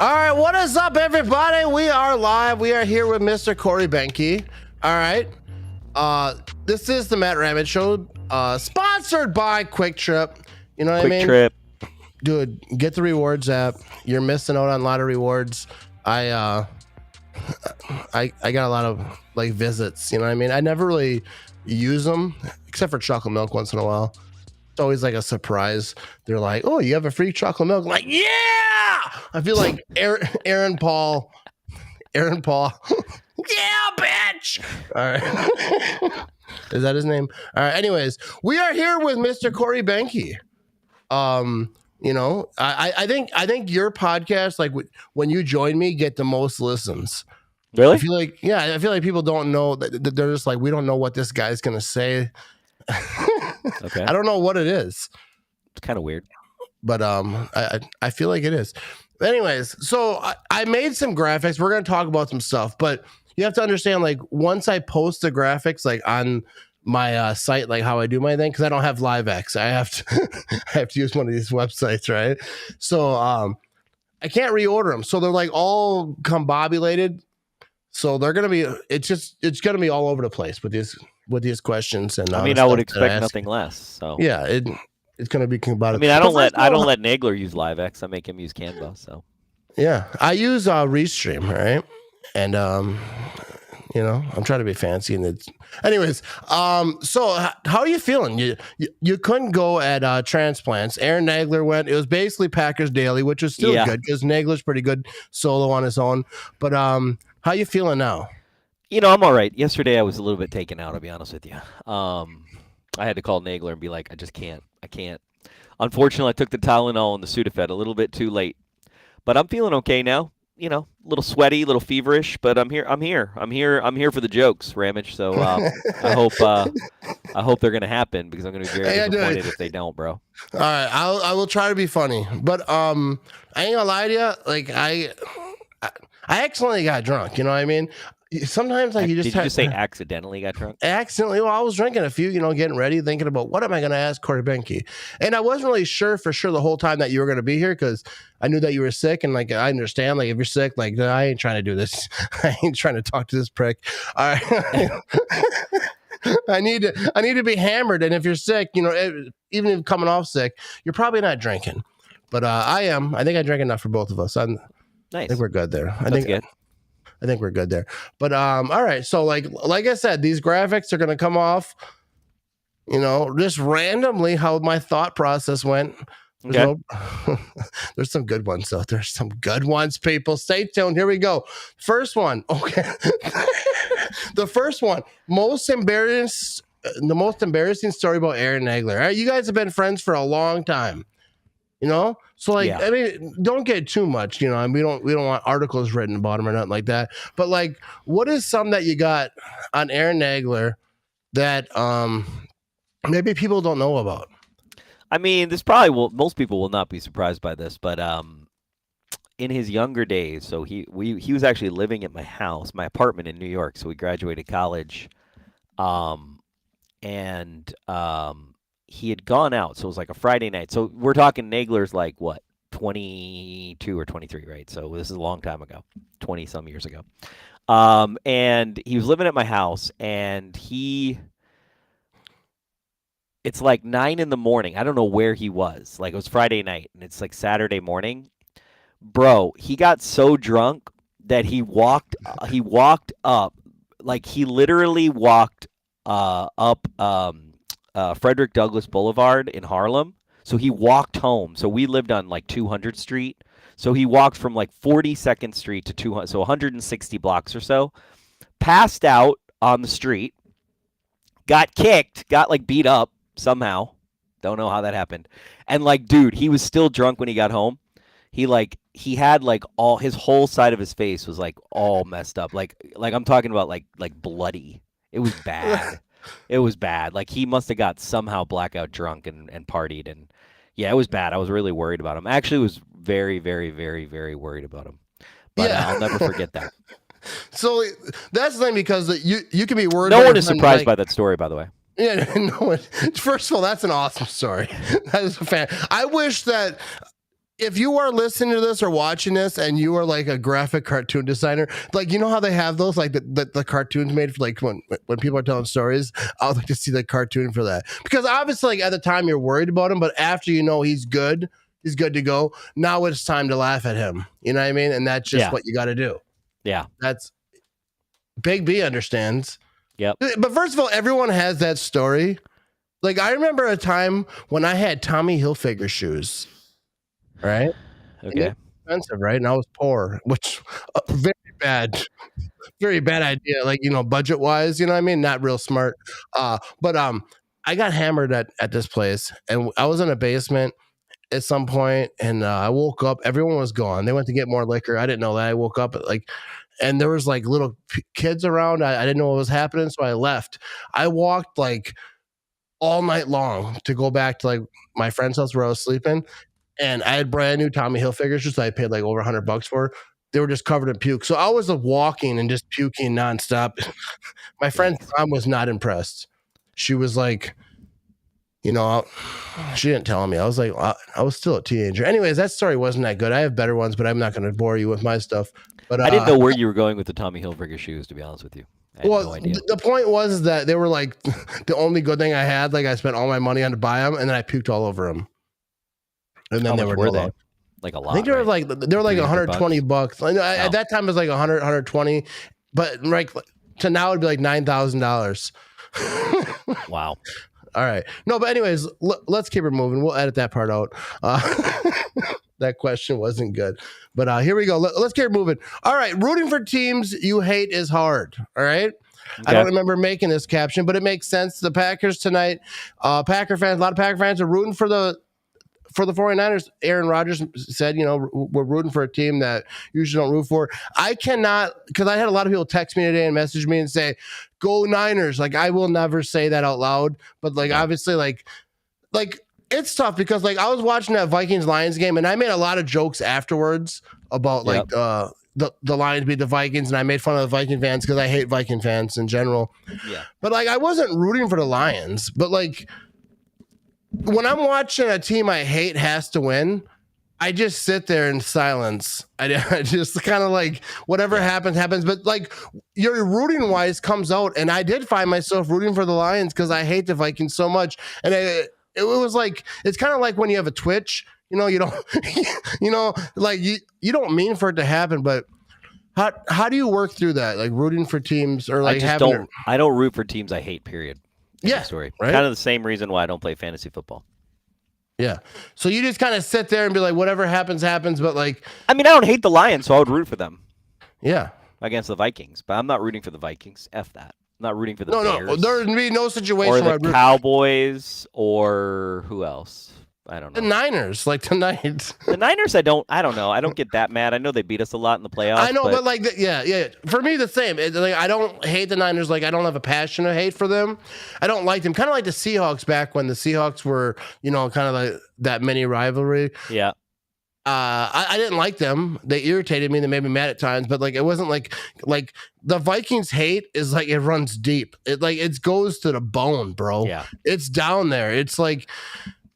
All right, what is up, everybody? We are live. We are here with Mr. Corey Behnke. All right. This is the Matt Ramage Show, sponsored by Quick Trip. You know what I mean? Quick Trip. Dude, get the rewards app. You're missing out on a lot of rewards. I got a lot of like visits. You know what I mean? I never really use them except for chocolate milk once in a while. It's always like a surprise. They're like, "Oh, you have a free chocolate milk." I'm like, yeah. I feel like Aaron Paul. Yeah, bitch. All right. Is that his name? All right. Anyways, we are here with Mr. Corey Behnke. You know, I think your podcast, like when you join me, get the most listens. Really? I feel like people don't know that they're just like, we don't know what this guy's gonna say. Okay. I don't know what it is. It's kind of weird. But I feel like it is. Anyways, so I made some graphics. We're gonna talk about some stuff, but you have to understand, like, once I post the graphics like on my site, like how I do my thing, because I don't have LiveX. I have to use one of these websites, right? So I can't reorder them. So they're like all combobulated. So they're gonna be it's gonna be all over the place with these questions. And I mean, I would expect nothing less. So yeah, it's gonna be combobulated. I mean, I don't let Nagler use LiveX. I make him use Canva. So yeah, I use Restream, right? And you know, I'm trying to be fancy, and it's anyways. So how are you feeling? You couldn't go at Transplants. Aaron Nagler went. It was basically Packers Daily, which is still good because Nagler's pretty good solo on his own. But how you feeling now? You know, I'm all right. Yesterday I was a little bit taken out, to be honest with you. I had to call Nagler and be like, I can't. Unfortunately, I took the Tylenol and the Sudafed a little bit too late, but I'm feeling okay now. You know, a little sweaty, a little feverish, but I'm here for the jokes, Ramage. So I hope they're gonna happen because I'm gonna be very disappointed if they don't, bro. All right, I will try to be funny, but I ain't gonna lie to you. Like I accidentally got drunk. You know what I mean? Sometimes like Did you just say accidentally got drunk? Accidentally. Well, I was drinking a few, you know, getting ready, thinking about what am I going to ask Corey Behnke, and I wasn't really sure the whole time that you were going to be here because I knew that you were sick, and like I understand, like if you're sick, like I ain't trying to do this. I ain't trying to talk to this prick. All right. I need to be hammered, and if you're sick, you know, even if coming off sick, you're probably not drinking, but I am. I think I drank enough for both of us. Nice. I think we're good there. That's good. I think we're good there. But all right. So like I said, these graphics are gonna come off, you know, just randomly how my thought process went. There's some good ones though. There's some good ones, people. Stay tuned. Here we go. First one. Okay. The first one. The most embarrassing story about Aaron Nagler. All right, you guys have been friends for a long time. You know, so like, I mean, don't get too much, you know, and we don't want articles written about him or nothing like that. But like, what is some that you got on Aaron Nagler that maybe people don't know about? I mean, most people will not be surprised by this, but in his younger days, so he was actually living at my apartment in New York. So we graduated college, and he had gone out, so it was like a Friday night. So we're talking Nagler's like what, 22 or 23, right? So this is a long time ago, 20 some years ago. And he was living at my house, and it's like 9 a.m. I don't know where he was. Like it was Friday night, and it's like Saturday morning. Bro, he got so drunk that he walked up, like he literally walked up Frederick Douglass Boulevard in Harlem. So he walked home. So we lived on like 200th Street. So he walked from like 42nd Street to 200, so 160 blocks or so, passed out on the street, got kicked, got like beat up somehow. Don't know how that happened. And like, dude, he was still drunk when he got home. He had like all his whole side of his face was like all messed up. Like I'm talking about like bloody. It was bad. It was bad. Like he must have got somehow blackout drunk and partied, and yeah, it was bad. I was really worried about him. I actually was very, very, very, very worried about him. But I'll never forget that. So that's the thing, because you can be worried. No one is surprised by that story, by the way. Yeah, no one. First of all, that's an awesome story. That is a fan. I wish that if you are listening to this or watching this and you are like a graphic cartoon designer, like, you know how they have those, like the cartoons made for like when people are telling stories, I would like to see the cartoon for that. Because obviously, like, at the time you're worried about him, but after you know he's good to go. Now it's time to laugh at him. You know what I mean? And that's just what you got to do. Yeah. That's Big B understands. Yep. But first of all, everyone has that story. Like, I remember a time when I had Tommy Hilfiger shoes. Right? Okay. Expensive, right? And I was poor, which very bad idea. Like, you know, budget wise, you know what I mean? Not real smart. But I got hammered at this place, and I was in a basement at some point, and I woke up. Everyone was gone. They went to get more liquor. I didn't know that. I woke up and there was like little kids around. I didn't know what was happening, so I left. I walked like all night long to go back to like my friend's house where I was sleeping. And I had brand new Tommy Hilfiger shoes that I paid like over $100 for. They were just covered in puke. So I was walking and just puking nonstop. My friend's mom was not impressed. She was like, you know, she didn't tell me. I was like, I was still a teenager. Anyways, that story wasn't that good. I have better ones, but I'm not going to bore you with my stuff. But I didn't know where you were going with the Tommy Hilfiger shoes, to be honest with you. I had no idea. The point was that they were like the only good thing I had. Like, I spent all my money on to buy them, and then I puked all over them. And then How they much were they? Like a lot. I think they were like $120. I know, at that time it was like 100, 120, but like to now it'd be like $9,000. Wow. All right. No, but anyways, let's keep it moving. We'll edit that part out. That question wasn't good, but here we go. Let's keep it moving. All right. Rooting for teams you hate is hard. All right. Okay. I don't remember making this caption, but it makes sense. The Packers tonight, Packer fans, a lot of Packer fans are rooting for the 49ers. Aaron Rodgers said, you know, we're rooting for a team that you usually don't root for. I cannot, because I had a lot of people text me today and message me and say, go Niners. Like, I will never say that out loud, but like, obviously, like it's tough because like I was watching that Vikings-Lions game and I made a lot of jokes afterwards about like the Lions beat the Vikings, and I made fun of the Viking fans because I hate Viking fans in general. Yeah. But like, I wasn't rooting for the Lions, but like, when I'm watching a team I hate has to win, I just sit there in silence. I just kind of like, whatever happens. But like, your rooting wise comes out, and I did find myself rooting for the Lions because I hate the Vikings so much. And it was like, it's kind of like when you have a twitch, you know, you don't, you know, like you don't mean for it to happen, but how do you work through that? Like rooting for teams, or like I don't root for teams I hate, period. Story. Right? Kind of the same reason why I don't play fantasy football. Yeah. So you just kind of sit there and be like, whatever happens, but like, I mean, I don't hate the Lions, so I would root for them. Yeah. Against the Vikings, but I'm not rooting for the Vikings. F that. I'm not rooting for the Bears. No, there would be no situation or the Cowboys or who else? I don't know. The Niners, like tonight. The Niners, I don't know. I don't get that mad. I know they beat us a lot in the playoffs. I know, but like, yeah. For me, the same. Like, I don't hate the Niners. Like, I don't have a passion of hate for them. I don't like them. Kind of like the Seahawks back when the Seahawks were, you know, kind of like that mini rivalry. Yeah. I didn't like them. They irritated me. They made me mad at times. But like, it wasn't like the Vikings hate is like, it runs deep. It goes to the bone, bro. Yeah. It's down there. It's like,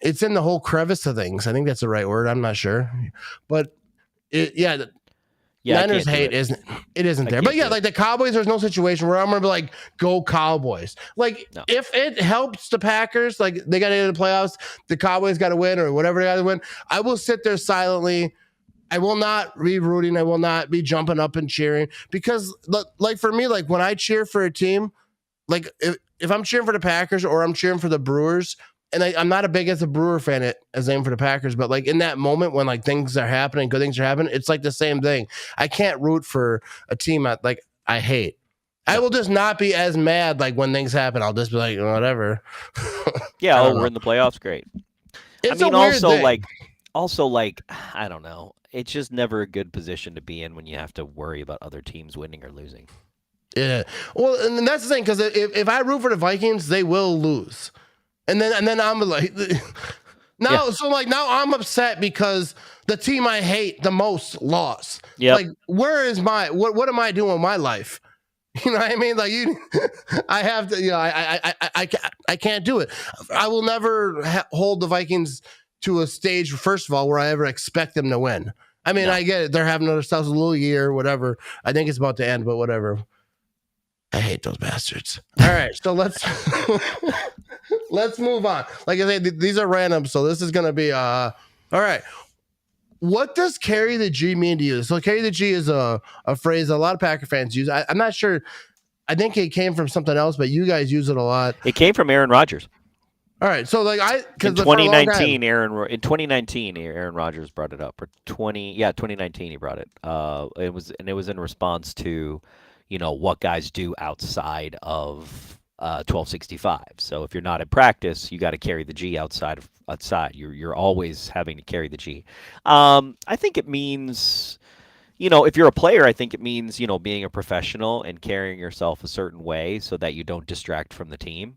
it's in the whole crevice of things. I think that's the right word. I'm not sure, but Niners hate isn't there. But yeah, like the Cowboys, there's no situation where I'm gonna be like, go Cowboys. Like, if it helps the Packers, like they got into the playoffs, the Cowboys got to win or whatever they got to win, I will sit there silently. I will not be rooting. I will not be jumping up and cheering, because like for me, like when I cheer for a team, like if I'm cheering for the Packers or I'm cheering for the Brewers. And I'm not as big as a Brewer fan as I am for the Packers, but like in that moment when like things are happening, good things are happening, it's like the same thing. I can't root for a team I hate. I will just not be as mad like when things happen. I'll just be like, whatever. Yeah, we're in the playoffs, great. It's also like I don't know. It's just never a good position to be in when you have to worry about other teams winning or losing. Yeah. Well, and that's the thing, because if I root for the Vikings, they will lose. And then I'm like, now I'm upset because the team I hate the most lost. Yeah. Like, where is what am I doing with my life? You know what I mean? Like, I have to, you know, I can't do it. I will never hold the Vikings to a stage, first of all, where I ever expect them to win. I mean, No. I get it. They're having themselves a little year, whatever. I think it's about to end, but whatever. I hate those bastards. All right, so let's let's move on. Like I said, these are random, so this is gonna be all right. What does carry the G mean to you? So carry the G is a phrase a lot of Packer fans use. I'm not sure. I think it came from something else, but you guys use it a lot. It came from Aaron Rodgers. All right, so like in 2019, Aaron Rodgers brought it up. Or 2019 he brought it. It was in response to, what guys do outside of 1265. So if you're not at practice, you got to carry the G outside. You're always having to carry the G. I think it means, if you're a player, I think it means, being a professional and carrying yourself a certain way so that you don't distract from the team.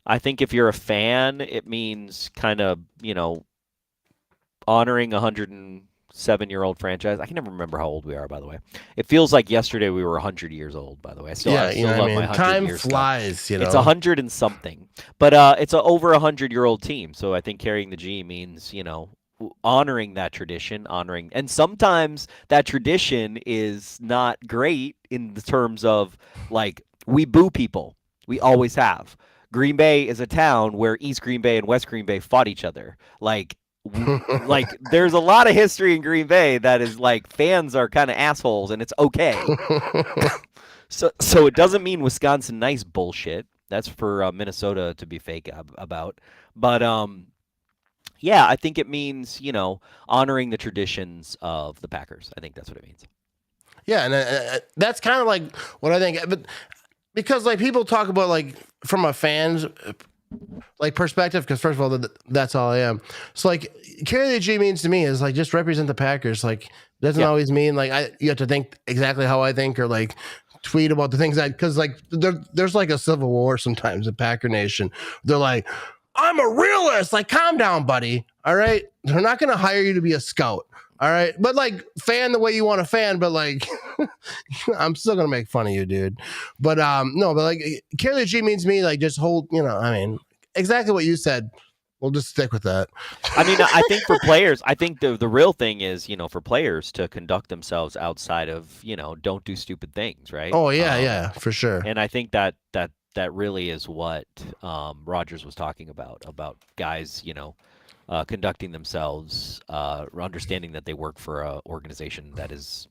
I think if you're a fan, it means kind of, honoring a 107-year-old franchise. I can never remember how old we are, by the way. It feels like yesterday we were 100 years old, by the way. I still love my 100 time years flies, stuff. It's 100 and something. But it's an over 100-year-old team. So I think carrying the G means, honoring that tradition, and sometimes that tradition is not great in the terms of, like, we boo people. We always have. Green Bay is a town where East Green Bay and West Green Bay fought each other. Like there's a lot of history in Green Bay that is like fans are kind of assholes, and it's okay. So it doesn't mean Wisconsin nice bullshit. That's for Minnesota to be fake about. But yeah, I think it means honoring the traditions of the Packers. I think that's what it means. Yeah, and that's kind of like what I think, but. Because like people talk about like from a fan's like perspective, because first of all, that's all I am. So like carry the G means to me is like just represent the Packers. Like doesn't always mean like you have to think exactly how I think or like tweet about the things because like there's like a civil war sometimes in Packer Nation. They're like, I'm a realist. Like calm down, buddy. All right, they're not going to hire you to be a scout. All right. But like fan the way you want to fan, but like I'm still gonna make fun of you, dude. But no, but like carry the G means me, like just hold, I mean, exactly what you said. We'll just stick with that. I mean, I think for players, I think the real thing is, for players to conduct themselves outside of, don't do stupid things, right? Oh yeah, for sure. And I think that really is what Rodgers was talking about guys, conducting themselves, understanding that they work for an organization that is,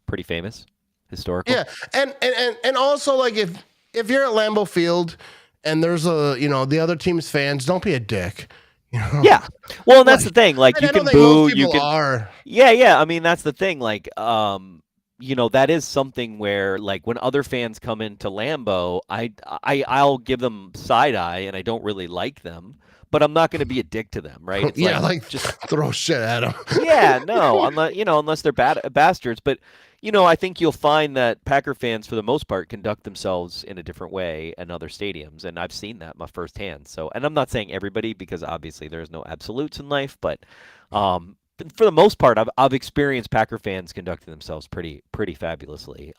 pretty famous, historical. Yeah, and also like if you're at Lambeau Field and there's the other team's fans, don't be a dick. Yeah. Well, and that's the thing. Like you can boo, you can. Yeah. I mean, that's the thing. Like, that is something where, like, when other fans come into Lambeau, I'll give them side eye, and I don't really like them. But I'm not going to be a dick to them, right? It's like just throw shit at them. Yeah, no, unless they're bastards. But I think you'll find that Packer fans, for the most part, conduct themselves in a different way in other stadiums, and I've seen that firsthand. So, and I'm not saying everybody, because obviously there's no absolutes in life, but for the most part, I've experienced Packer fans conducting themselves pretty fabulously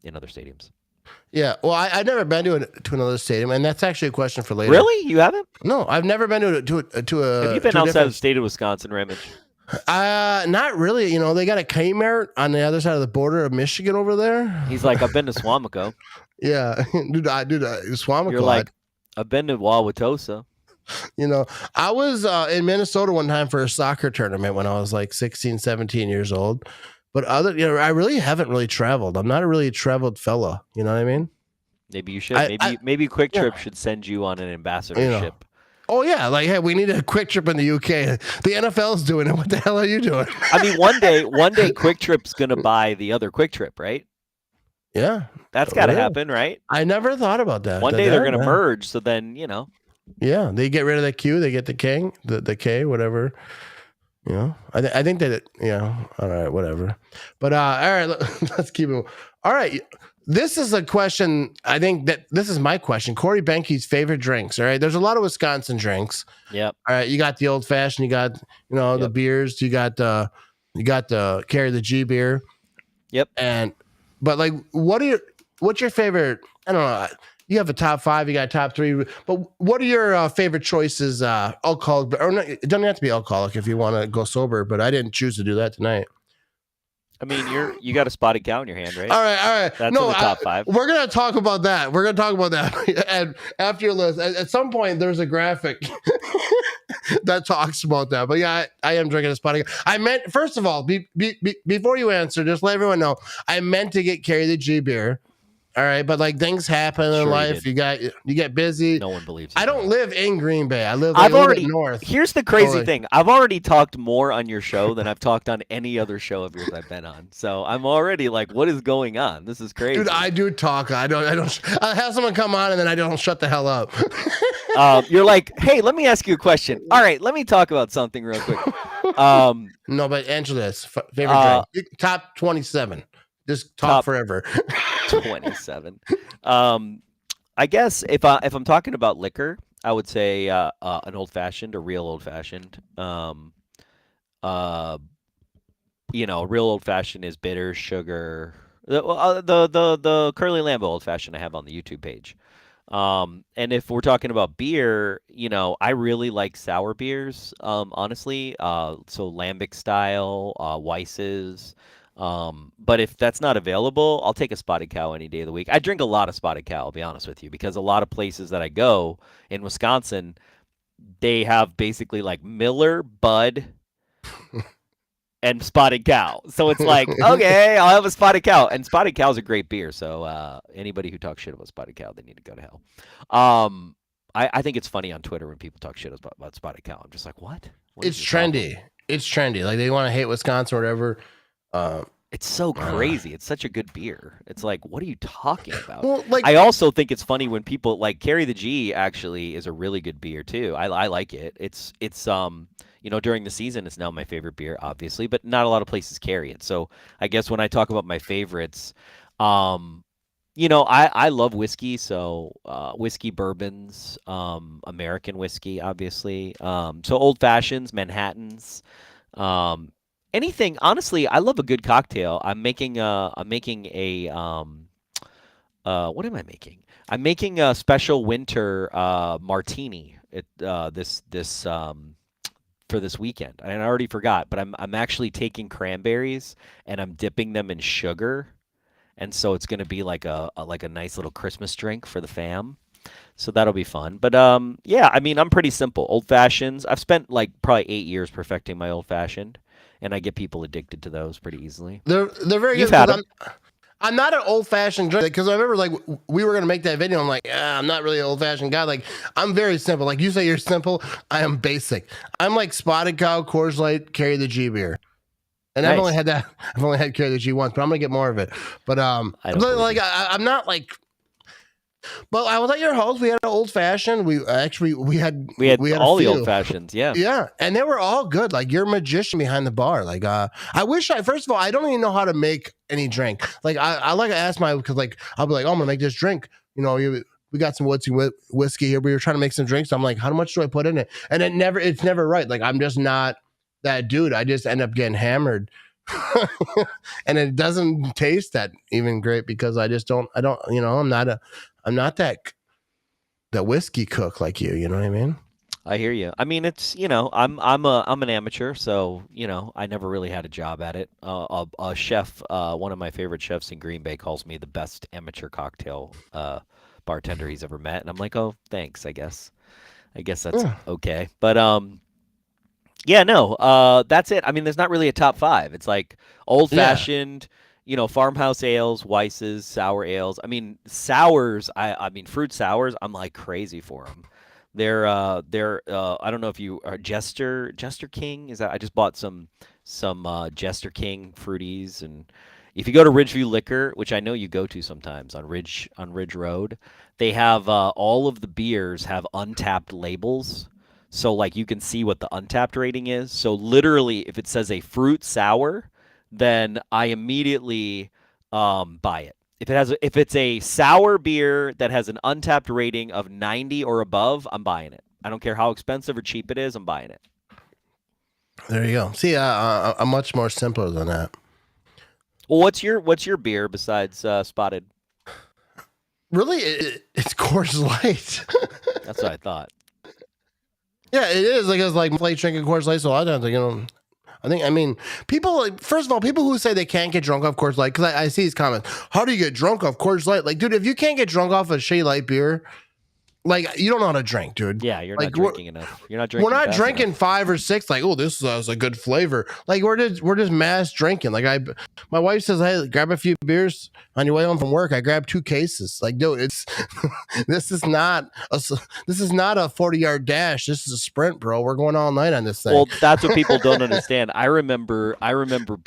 in other stadiums. Yeah, well, I've never been to another stadium, and that's actually a question for later. Really, you haven't? No, I've never been to a. Have you been outside of the state of Wisconsin, Ramage? Not really. They got a Kmart on the other side of the border of Michigan over there. He's like, I've been to Swamico. Yeah, dude, Swamico. You're like, I've been to Wauwatosa. I was in Minnesota one time for a soccer tournament when I was like 16, 17 years old. But I really haven't really traveled. I'm not a really traveled fella. You know what I mean? Maybe you should. Maybe Quick Trip should send you on an ambassadorship. Oh yeah, like hey, we need a Quick Trip in the UK. The NFL's doing it. What the hell are you doing? I mean, one day Quick Trip's gonna buy the other Quick Trip, right? Yeah, that's got to happen, right? I never thought about that. One day they're gonna merge, so then Yeah, they get rid of the Q, they get the K, the K, whatever. I think that all right, whatever. But all right, let's keep it. All right, this is a question. I think that this is my question. Corey Behnke's favorite drinks. All right, there's a lot of Wisconsin drinks. Yep. All right, you got the old fashioned. You got the beers. You got the carry the G beer. Yep. But like, what's your favorite? I don't know. You have a top 5, you got a top 3. But what are your favorite choices? Alcoholic, or not, it doesn't have to be alcoholic if you want to go sober. But I didn't choose to do that tonight. I mean, you got a spotted cow in your hand, right? All right. That's in No, the top 5. we're gonna talk about that. And after your list, at some point, there's a graphic that talks about that. But yeah, I am drinking a spotted cow. I meant, first of all, before you answer, just let everyone know, I meant to get Carry the G beer. All right, but like things happen in life. You get busy. No one believes you. I don't live in Green Bay. I live like a little bit north. Here's the crazy thing. I've already talked more on your show than I've talked on any other show of yours I've been on. So I'm already like, what is going on? This is crazy. Dude, I do talk. I have someone come on and then I don't shut the hell up. You're like, hey, let me ask you a question. All right, let me talk about something real quick. No, but answer this. Favorite drink. Top 27. Just talk forever. 27. I guess if I'm talking about liquor, I would say an old fashioned, a real old fashioned. A real old fashioned is bitter, sugar. The Curly Lambeau old fashioned I have on the YouTube page. And if we're talking about beer, I really like sour beers. Honestly, so lambic style, Weiss's. But if that's not available, I'll take a spotted cow any day of the week. I drink a lot of spotted cow, I'll be honest with you, because a lot of places that I go in Wisconsin, they have basically like Miller, Bud, and spotted cow. So it's like, okay, I'll have a spotted cow. And spotted cow is a great beer. So anybody who talks shit about spotted cow, they need to go to hell. I think it's funny on Twitter when people talk shit about spotted cow. I'm just like, what? It's trendy. It's trendy. Like they want to hate Wisconsin or whatever. It's so crazy. It's such a good beer. It's like, what are you talking about? Well, like, I also think it's funny when people like Carry the G actually is a really good beer too. I like it. It's during the season it's now my favorite beer, obviously, but not a lot of places carry it. So I guess when I talk about my favorites, I love whiskey, so whiskey, bourbons, American whiskey, obviously. So old fashions, Manhattans. Anything, honestly, I love a good cocktail. I'm making a what am I making? I'm making a special winter martini for this weekend. And I already forgot, but I'm actually taking cranberries and I'm dipping them in sugar. And so it's going to be like a nice little Christmas drink for the fam. So that'll be fun. But yeah, I mean, I'm pretty simple. Old fashions. I've spent like probably 8 years perfecting my old fashioned. And I get people addicted to those pretty easily. They're very You've good. Had I'm not an old fashioned drink because I remember like we were gonna make that video. I'm like, I'm not really an old fashioned guy. Like I'm very simple. Like you say, you're simple. I am basic. I'm like Spotted Cow, Coors Light, Carry the G beer. And nice. I've only had that. I've only had Carry the G once, but I'm gonna get more of it. But I'm not like. But I was at your house. We had an old fashioned. We had all the old fashions. Yeah, and they were all good. Like you're a magician behind the bar. Like first of all, I don't even know how to make any drink. Like I like to ask because like I'll be like, oh, I'm gonna make this drink. We got some whiskey here. We were trying to make some drinks. I'm like, how much do I put in it? And it's never right. Like I'm just not that dude. I just end up getting hammered. And it doesn't taste that even great because I'm not that whiskey cook like you. You know what I mean? I hear you. I mean, it's I'm an amateur, so I never really had a job at it. A chef, one of my favorite chefs in Green Bay, calls me the best amateur cocktail bartender he's ever met, and I'm like, oh, thanks. I guess that's okay. But yeah, no, that's it. I mean, there's not really a top 5. It's like old fashioned. Farmhouse ales, Weiss's, sour ales. I mean, sours. I mean, fruit sours. I'm like crazy for them. They're. I don't know if you are Jester King. Is that? I just bought some Jester King fruities, and if you go to Ridgeview Liquor, which I know you go to sometimes on Ridge Road, they have all of the beers have untapped labels. So like you can see what the untapped rating is. So literally, if it says a fruit sour, then I immediately buy it. If it's a sour beer that has an untapped rating of 90 or above, I'm buying it. I don't care how expensive or cheap it is, I'm buying it. There you go. See, I'm much more simpler than that. Well, what's your beer besides Spotted? Really, it's Coors Light. That's what I thought. Yeah, it is. Like it's like late drinking Coors Light. So a lot of times, like, I mean, people like first of all, people who say they can't get drunk off Coors Light, because I see these comments. How do you get drunk off Coors Light? Like, dude, if you can't get drunk off a Shea Light beer, like you don't know how to drink, dude. Yeah, you're Like not drinking enough. You're not drinking. we're not fast drinking enough. 5 or 6. Like, oh, this has a good flavor. Like we're just mass drinking. Like my wife says, hey, grab a few beers on your way home from work. I grabbed 2 cases. Like, dude, it's this is not a 40-yard dash. This is a sprint, bro. We're going all night on this thing. Well, that's what people don't understand. I remember being, I remember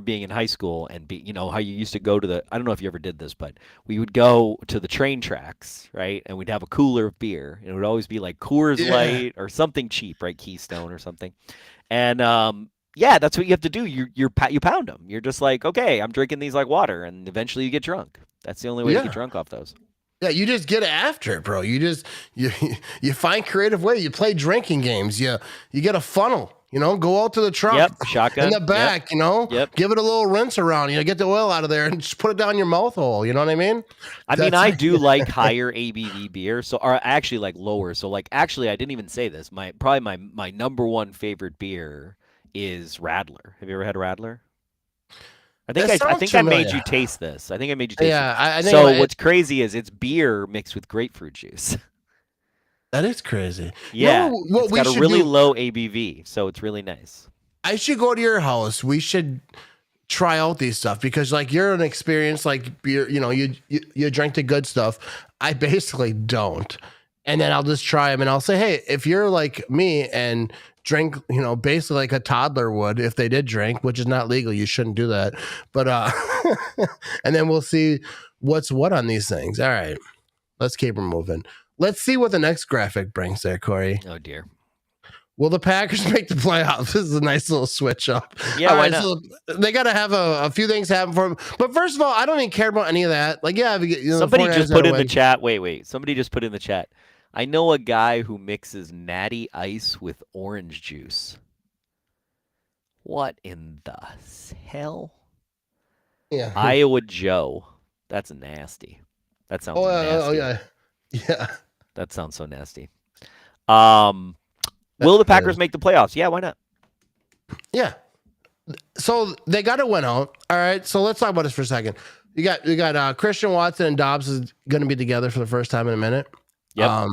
being in high school and how you used to go to I don't know if you ever did this, but we would go to the train tracks, right? And we'd have a cooler of beer. And it would always be like Coors Light or something cheap, right? Keystone or something. And yeah, that's what you have to do. You pound them. You're just like, okay, I'm drinking these like water, and eventually you get drunk. That's the only way to get drunk off those. Yeah, you just get after it, bro. You find creative way. You play drinking games. You get a funnel. Go out to the trunk. Yep, shotgun in the back. Yep. Give it a little rinse around. Get the oil out of there and just put it down your mouth hole. You know what I mean? I do like higher ABV beer, or actually like lower. So like actually, I didn't even say this. Probably my number one favorite beer is Radler. Have you ever had Radler? I think I made you taste this. I think I made you taste it. Yeah, I think. So what's crazy is it's beer mixed with grapefruit juice. That is crazy. Yeah, what it's we got a should really do, low ABV, so it's really nice. I should go to your house. We should try out these stuff because like you're an experienced like beer. You drink the good stuff. I basically don't, and then I'll just try them and I'll say, hey, if you're like me and drink, basically like a toddler would if they did drink, which is not legal. You shouldn't do that. But and then we'll see what's what on these things. All right, let's keep them moving. Let's see what the next graphic brings there, Corey. Oh dear. Will the Packers make the playoffs? This is a nice little switch up. Yeah, why not? So they got to have a few things happen for them. But first of all, I don't even care about any of that. Like, yeah, somebody just put in the chat. Wait. Somebody just put in the chat. I know a guy who mixes natty ice with orange juice. What in the hell? Yeah. Iowa Joe. That's nasty. That sounds nasty. Oh, yeah. Yeah. That sounds so nasty. Will the Packers make the playoffs? Yeah, why not? Yeah. So they got to win out. All right. So let's talk about this for a second. You got Christian Watson and Dobbs is going to be together for the first time in a minute. Yep.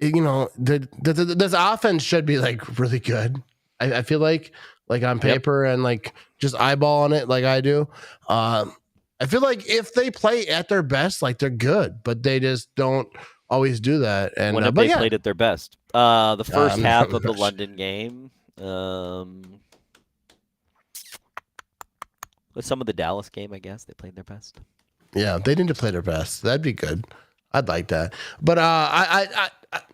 This offense should be like really good. I feel like on paper and like just eyeballing it like I do. I feel like if they play at their best, like they're good, but they just don't always do that. And when have they played at their best? The first half of the London game. With some of the Dallas game, I guess they played their best. Yeah, they need to play their best. That'd be good. I'd like that. But I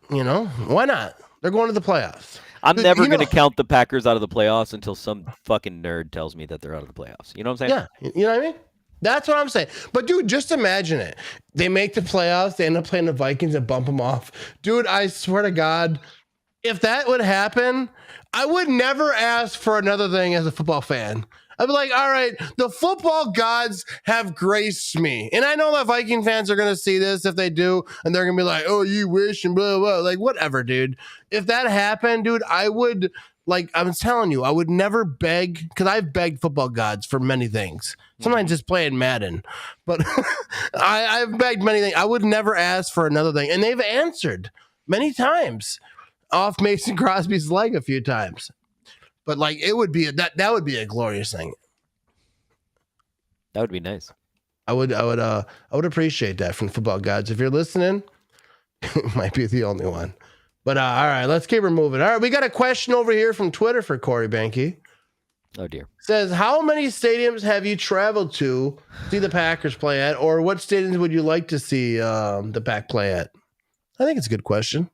why not? They're going to the playoffs. I'm never going to count the Packers out of the playoffs until some fucking nerd tells me that they're out of the playoffs. You know what I'm saying? Yeah, you know what I mean? That's what I'm saying. But, dude, just imagine it. They make the playoffs. They end up playing the Vikings and bump them off. Dude, I swear to God, if that would happen, I would never ask for another thing as a football fan. I'd be like, all right, the football gods have graced me. And I know that Viking fans are going to see this if they do. And they're going to be like, oh, you wish and blah, blah. Like, whatever, dude. If that happened, dude, I would, like, I'm telling you, I would never beg, because I've begged football gods for many things. Sometimes just playing Madden. But I've begged many things. I would never ask for another thing. And they've answered many times off Mason Crosby's leg a few times. But like it would be that would be a glorious thing. That would be nice. I would appreciate that from football gods. If you're listening, it might be the only one. But all right, let's keep her moving. All right, we got a question over here from Twitter for Corey Behnke. Oh dear. Says, how many stadiums have you traveled to see the Packers play at, or what stadiums would you like to see the Pack play at? I think it's a good question.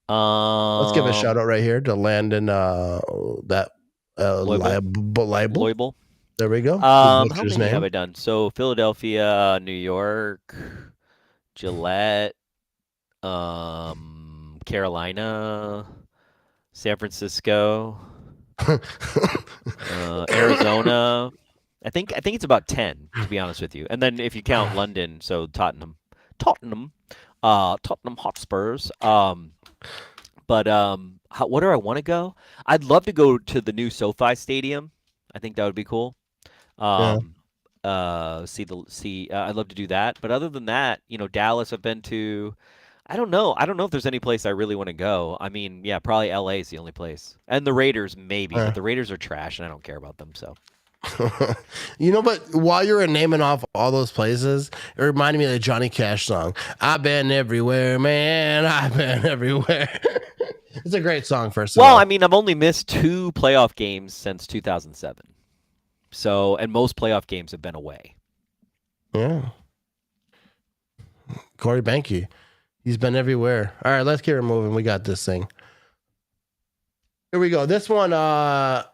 Let's give a shout out right here to Landon. That Leibel. There we go. How many have I done? So Philadelphia, New York, Gillette, Carolina, San Francisco, Arizona, I think it's about 10 to be honest with you. And then if you count London, so Tottenham, Tottenham Hotspurs. But what do I want to go? I'd love to go to the new SoFi Stadium. I think that would be cool. Yeah. Um, I'd love to do that. But other than that, Dallas I've been to. I don't know. I don't know if there's any place I really want to go. I mean, yeah, probably LA is the only place. And the Raiders maybe, but Uh. the Raiders are trash and I don't care about them, so. But while you were naming off all those places, it reminded me of the Johnny Cash song. I've been everywhere, man. I've been everywhere. It's a great song, first of Well, all. I mean, I've only missed 2 playoff games since 2007. So, and most playoff games have been away. Yeah. Corey Behnke. He's been everywhere. All right, let's keep it moving. We got this thing. Here we go. This one, I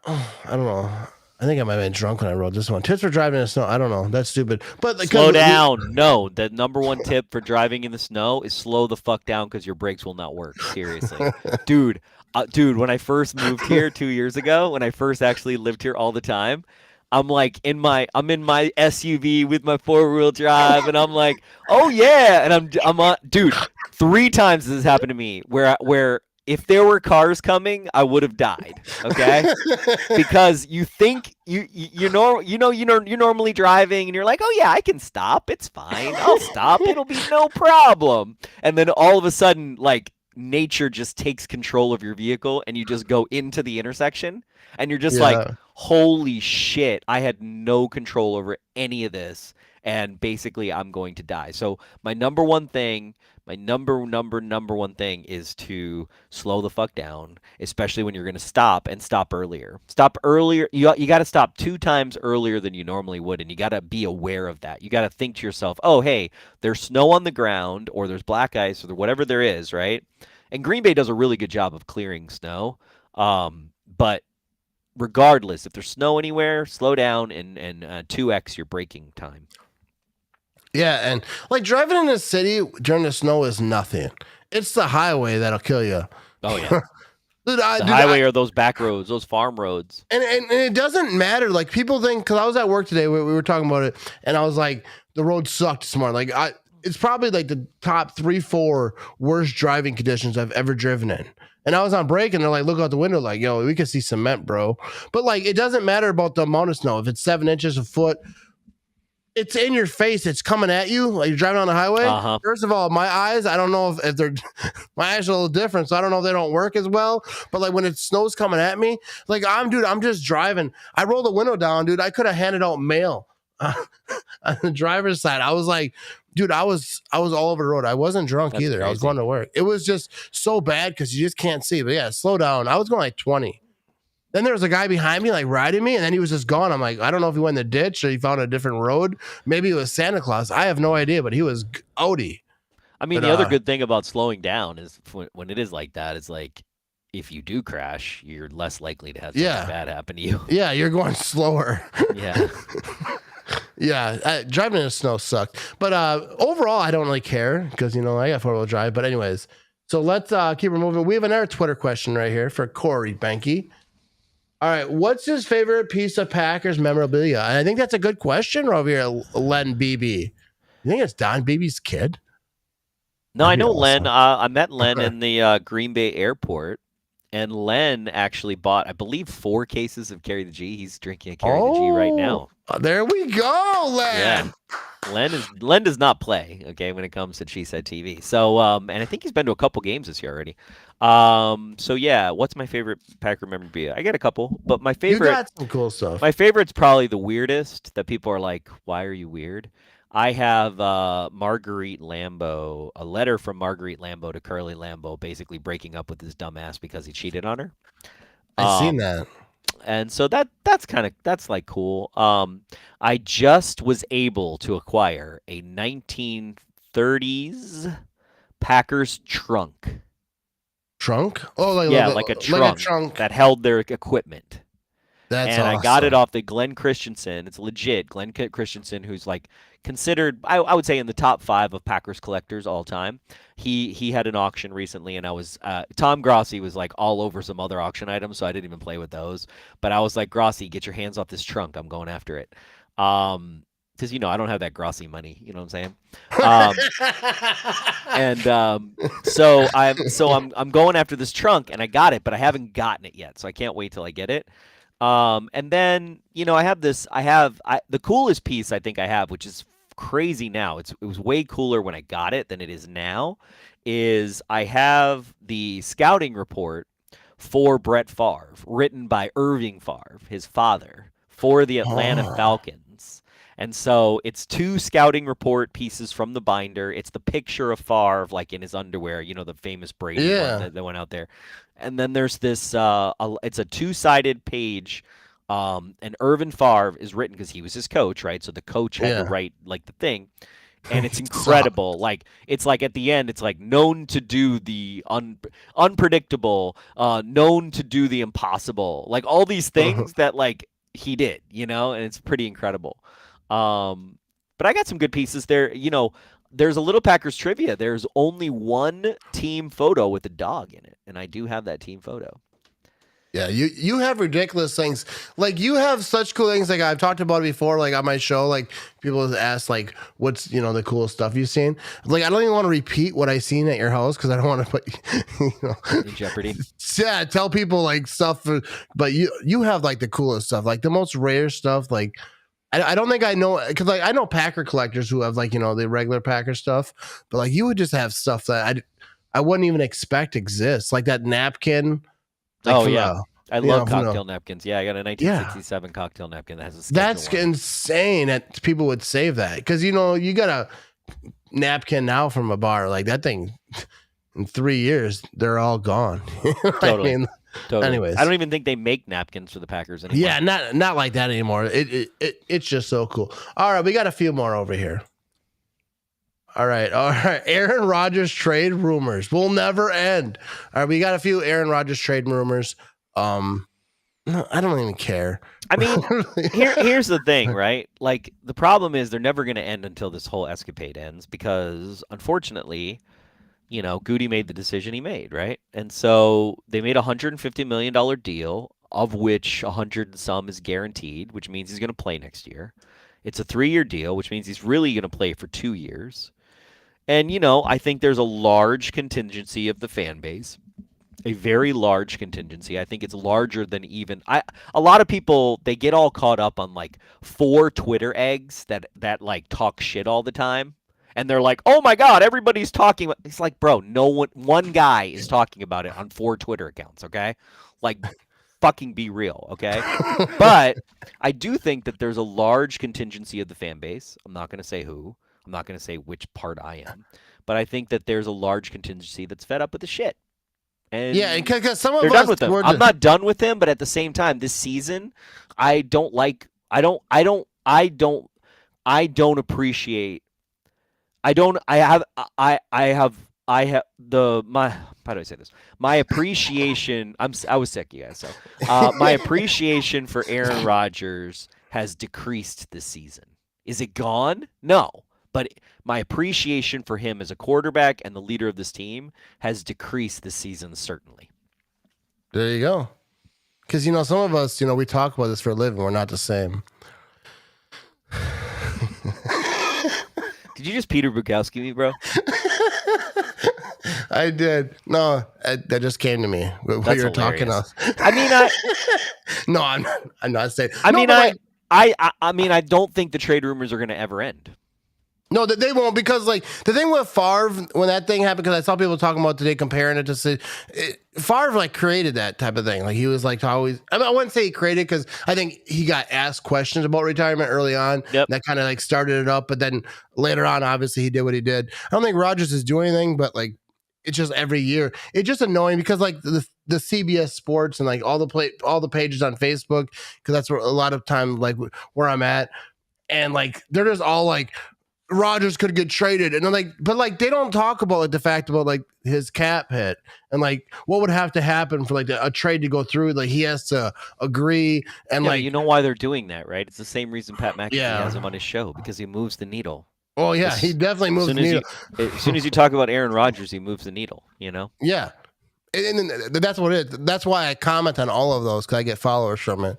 don't know. I think I might have been drunk when I wrote this one. Tips for driving in the snow. I don't know. That's stupid. But Slow down. No, the number one tip for driving in the snow is slow the fuck down because your brakes will not work. Seriously, dude. When I first moved here 2 years ago, when I first actually lived here all the time, I'm in my SUV with my 4-wheel drive, and I'm like, oh yeah, and I'm on, dude. 3 times this has happened to me where if there were cars coming, I would have died. Okay. Because you think you're normally driving and you're like, oh yeah, I can stop, it's fine, I'll stop, it'll be no problem, and then all of a sudden, like, nature just takes control of your vehicle and you just go into the intersection and you're just like, Yeah. holy shit, I had no control over any of this, and basically I'm going to die. So my number one thing, my number one thing is to slow the fuck down, especially when you're going to stop, and stop earlier. Stop earlier. You got to stop 2 times earlier than you normally would, and you got to be aware of that. You got to think to yourself, oh, hey, there's snow on the ground, or there's black ice, or whatever there is, right? And Green Bay does a really good job of clearing snow. But regardless, if there's snow anywhere, slow down and 2x your braking time. Yeah, and like driving in the city during the snow is nothing. It's the highway that'll kill you. Oh yeah. Dude, The highway or those back roads, those farm roads. and it doesn't matter. Like people think, because I was at work today, we were talking about it, and I was like, the road sucked this morning. Like it's probably like the top 3-4 worst driving conditions I've ever driven in. And I was on break, and they're like, look out the window, like, yo, we can see cement, bro. But like, it doesn't matter about the amount of snow. If it's 7 inches a foot, it's in your face. It's coming at you. Like you're driving on the highway. Uh-huh. First of all, my eyes, I don't know if they're, my eyes are a little different. So I don't know if they don't work as well. But like when it snow's coming at me, like I'm just driving. I rolled the window down, dude. I could have handed out mail on the driver's side. I was like, dude, I was all over the road. I wasn't drunk That's either. crazy. I was going to work. It was just so bad because you just can't see. But yeah, slow down. I was going like 20. Then there was a guy behind me, like riding me, and then he was just gone. I'm like, I don't know if he went in the ditch or he found a different road. Maybe it was Santa Claus. I have no idea, but he was outie. I mean, But, the other good thing about slowing down is when it is like that, is like, if you do crash, you're less likely to have something bad happen to you. Yeah, you're going slower. Yeah. Yeah, driving in the snow sucked. But overall, I don't really care because, I got 4-wheel drive. But anyways, so let's keep it moving. We have another Twitter question right here for Corey Behnke. All right, what's his favorite piece of Packers memorabilia? And I think that's a good question over here, Len BB. You think it's Don Beebe's kid? No, I know awesome. Len. I met Len in the Green Bay airport, and Len actually bought, I believe, 4 cases of Carry the G. He's drinking a Carry the G right now. There we go, Len. Yeah. Len does not play, okay, when it comes to Cheesehead TV. So, and I think he's been to a couple games this year already. So yeah, what's my favorite Packer memorabilia? I got a couple, but my favorite, You got some cool stuff. my favorite's probably the weirdest that people are like, why are you weird? I have Marguerite Lambeau, a letter from Marguerite Lambeau to Curly Lambeau, basically breaking up with his dumbass because he cheated on her. I've seen that. And so that's like cool. I just was able to acquire a 1930s Packers trunk. Trunk? Oh, like a trunk that held their equipment. That's and awesome. I got it off the Glenn Christensen. It's legit. Glenn Christensen, who's like considered, I would say, in the top 5 of Packers collectors all time. He had an auction recently, and I was Tom Grossi was like all over some other auction items, so I didn't even play with those. But I was like, Grossi, get your hands off this trunk. I'm going after it. Because I don't have that Grossi money. You know what I'm saying? Um, and I'm going after this trunk, and I got it, but I haven't gotten it yet, so I can't wait till I get it. And then I have the coolest piece I think I have, which is crazy now. It was way cooler when I got it than it is now. Is I have the scouting report for Brett Favre, written by Irving Favre, his father, for the Atlanta Falcons. And so it's 2 scouting report pieces from the binder. It's the picture of Favre, like in his underwear, the famous Brady one that went out there. And then there's this, it's a 2-sided page. And Irvin Favre is written because he was his coach, right? So the coach had to write like the thing. And it's incredible. Like it's like at the end, it's like known to do the unpredictable, known to do the impossible, like all these things that like he did, and it's pretty incredible. But I got some good pieces there. There's a little Packers trivia. There's only one team photo with a dog in it, and I do have that team photo. Yeah, you have ridiculous things. Like you have such cool things. Like I've talked about it before, like on my show, like people ask like what's the coolest stuff you've seen. Like I don't even want to repeat what I seen at your house because I don't want to put in jeopardy. Yeah, tell people like stuff, but you have like the coolest stuff, like the most rare stuff. Like I don't think I know, because like I know Packer collectors who have like the regular Packer stuff, but like you would just have stuff that I wouldn't even expect exists, like that napkin. Like I love cocktail napkins. Yeah, I got a 1967 cocktail napkin that has a schedule. That's insane that people would save that, because you got a napkin now from a bar, like that thing in 3 years they're all gone. Totally. Totally. Anyways, I don't even think they make napkins for the Packers anymore. Yeah, not like that anymore. It's just so cool. All right, we got a few more over here. All right. Aaron Rodgers trade rumors will never end. All right, we got a few Aaron Rodgers trade rumors. No, I don't even care. I mean, here's the thing, right? Like the problem is they're never going to end until this whole escapade ends, because unfortunately, Goody made the decision he made, right? And so they made a $150 million deal, of which 100 and some is guaranteed, which means he's going to play next year. It's a 3-year deal, which means he's really going to play for 2 years. And, I think there's a large contingency of the fan base, a very large contingency. I think it's larger than even a lot of people, they get all caught up on like 4 Twitter eggs that like talk shit all the time. And they're like, oh my God, everybody's talking about. It's like, bro, one guy is talking about it on 4 Twitter accounts. Okay. Like fucking be real. Okay. But I do think that there's a large contingency of the fan base. I'm not going to say who. I'm not going to say which part I am, but I think that there's a large contingency that's fed up with the shit. And yeah, because some of they're us done with him. I'm not done with him, but at the same time, this season, I don't appreciate. How do I say this? My appreciation. I was sick, you guys. So, my appreciation for Aaron Rodgers has decreased this season. Is it gone? No. But my appreciation for him as a quarterback and the leader of this team has decreased this season, certainly. There you go. Because, some of us, we talk about this for a living. We're not the same. Did you just Peter Bukowski me, bro? I did. No, that just came to me. What you were talking about. I mean, no, I'm not saying. I mean, I don't think the trade rumors are going to ever end. No, they won't, because like the thing with Favre, when that thing happened, because I saw people talking about today comparing it to Favre like created that type of thing. Like he was like always, I wouldn't say he created, because I think he got asked questions about retirement early on. Yep. That kind of like started it up, but then later on, obviously he did what he did. I don't think Rodgers is doing anything, but like it's just every year. It's just annoying because like the CBS Sports and like all the pages on Facebook, because that's where a lot of time like where I'm at, and like they're just all like, Rodgers could get traded, and then like, but like they don't talk about like the fact about like his cap hit and like what would have to happen for like a trade to go through. Like he has to agree, and like you know why they're doing that, right? It's the same reason Pat McAfee has him on his show, because he moves the needle. Oh yeah, he definitely moves the needle. As soon as you talk about Aaron Rodgers, he moves the needle. Yeah, and that's what it is. That's why I comment on all of those, because I get followers from it.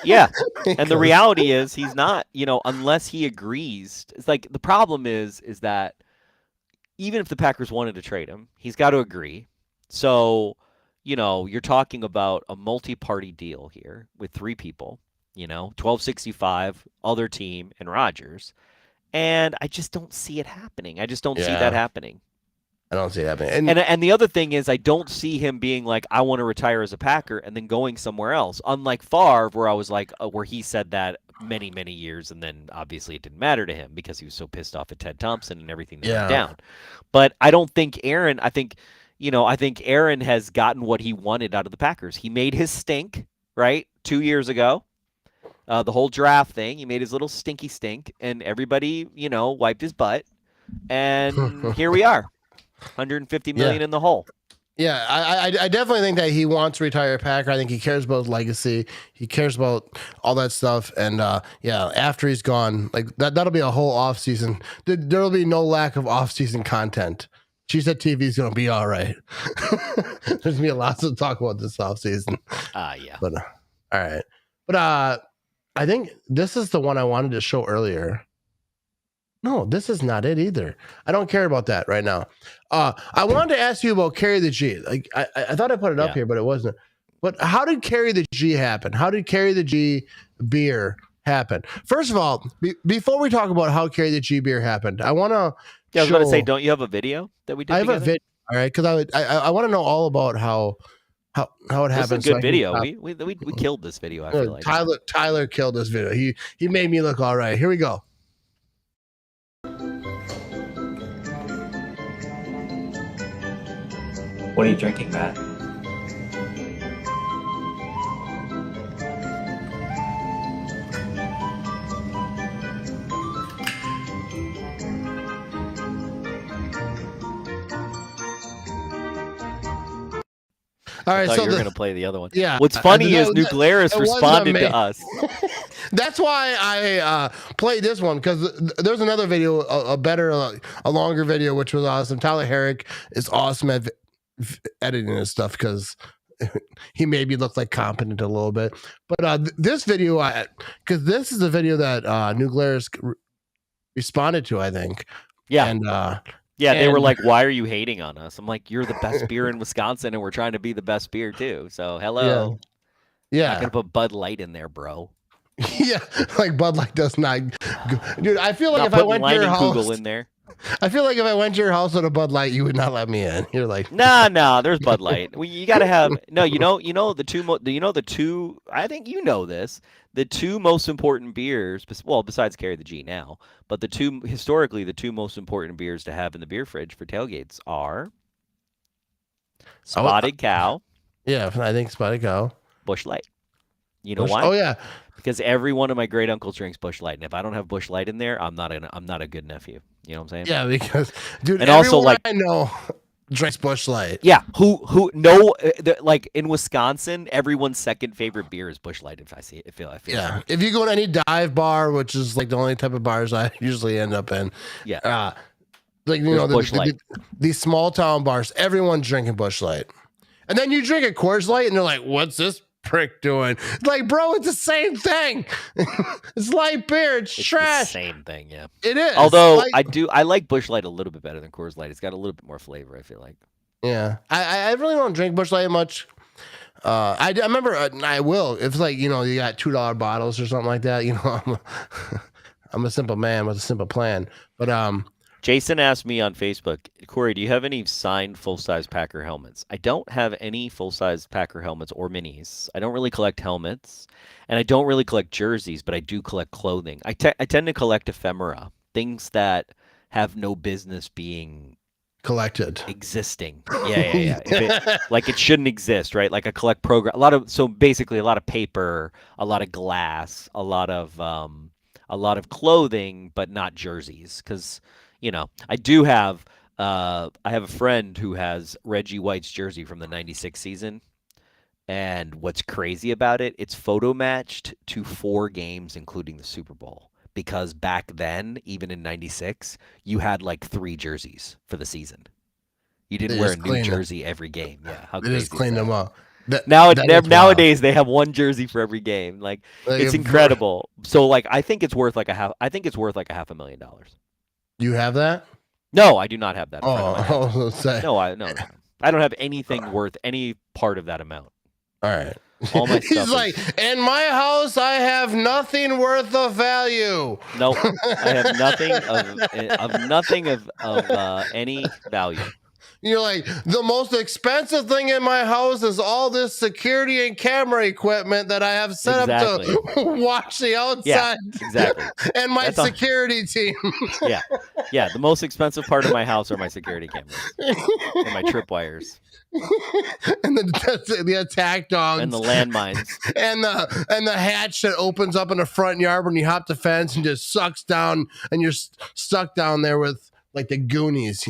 Yeah. And the Because- reality is he's not, unless he agrees. It's like the problem is that even if the Packers wanted to trade him, he's got to agree. So, you're talking about a multi-party deal here with three people, 1265, other team, and Rodgers. And I just don't see it happening. I just don't see that yeah, happening. I don't see it happening. And And the other thing is, I don't see him being like, I want to retire as a Packer and then going somewhere else. Unlike Favre, where I was like, where he said that many, many years, and then obviously it didn't matter to him because he was so pissed off at Ted Thompson and everything that went yeah, down. But I don't think Aaron. I think Aaron has gotten what he wanted out of the Packers. He made his stink right 2 years ago. The whole draft thing, he made his little stinky stink, and everybody, wiped his butt. And here we are. 150 million in the hole. Yeah, I definitely think that he wants to retire a Packer. I think he cares about his legacy. He cares about all that stuff. And yeah, after he's gone, like that'll be a whole off season. There'll be no lack of off season content. She said TV is gonna be all right. There's gonna be a lot to talk about this off season. Yeah. But all right. But I think this is the one I wanted to show earlier. No, this is not it either. I don't care about that right now. I wanted to ask you about Carry the G. Like I thought I put it up here, but it wasn't. But how did Carry the G happen? How did Carry the G beer happen? First of all, before we talk about how Carry the G beer happened, I want to. Yeah, I was going to say, don't you have a video that we did? I have together? a video, all right, because I want to know all about how it happened. It's a good video. We killed this video. I feel like Tyler killed this video. He made me look all right. Here we go. What are you drinking, Matt? All right, so you were going to play the other one. Yeah. What's funny is Nuclearis responded to us. That's why I played this one, because there's another video, a longer video, which was awesome. Tyler Herrick is awesome at editing this stuff because he made me look like competent a little bit. But this video, because this is the video that Nuclearis responded to, I think. Yeah. And yeah, they were like, "Why are you hating on us?" I'm like, "You're the best beer in Wisconsin, and we're trying to be the best beer too." So hello. Yeah. Not gonna put Bud Light in there, bro. Yeah, like Bud Light does not. Dude, I feel like not if I went to your Kugel house, in there. I feel like if I went to your house with a Bud Light, you would not let me in. You're like, nah. There's Bud Light. You gotta have no. You know the two. I think you know this. The two most important beers, well, besides Carry the G now, but historically the two most important beers to have in the beer fridge for tailgates are Spotted Cow. Yeah, I think Spotted Cow. Busch Light. You know why? Oh yeah, because every one of my great uncles drinks Busch Light, and if I don't have Busch Light in there, I'm not a good nephew. You know what I'm saying? Yeah, because dude, and also like I know drinks Busch Light. Yeah, who no like in Wisconsin, everyone's second favorite beer is Busch Light. If I feel yeah. If you go to any dive bar, which is like the only type of bars I usually end up in, yeah, like these small town bars, everyone's drinking Busch Light, and then you drink a Coors Light, and they're like, "What's this prick doing?" Like, bro, it's the same thing. It's light beer. It's trash. The same thing, yeah. It is. Although I like Busch Light a little bit better than Coors Light. It's got a little bit more flavor, I feel like. Yeah, I really don't drink Busch Light much. I remember I will if it's like, you got $2 bottles or something like that. I'm a simple man with a simple plan. But Jason asked me on Facebook, Corey, do you have any signed full-size Packer helmets? I don't have any full-size Packer helmets or minis. I don't really collect helmets, and I don't really collect jerseys, but I do collect clothing. I tend to collect ephemera, things that have no business being collected, existing. Yeah. Like it shouldn't exist, right? Like I collect basically a lot of paper, a lot of glass, a lot of clothing, but not jerseys, because I do have I have a friend who has Reggie White's jersey from the 96 season. And what's crazy about it, it's photo matched to 4 games, including the Super Bowl. Because back then, even in 96, you had like 3 jerseys for the season. You didn't wear a new jersey every game. Yeah, how they just cleaned them up. Nowadays they have one jersey for every game. Like it's Like, incredible. So like I think it's worth like half $500,000. you have that? No, I do not have that. A friend Oh, of mine I has it. was gonna say. No, I don't have anything worth any part of that amount. All right. All my He's stuff like, in my house, I have nothing worth of value. Nope, I have nothing of any value. You're like, the most expensive thing in my house is all this security and camera equipment that I have set up to watch the outside. Yeah, exactly. And my security team. Yeah. The most expensive part of my house are my security cameras and my tripwires. And the attack dogs and the landmines and the hatch that opens up in the front yard when you hop the fence and just sucks down, and you're stuck down there with like the Goonies.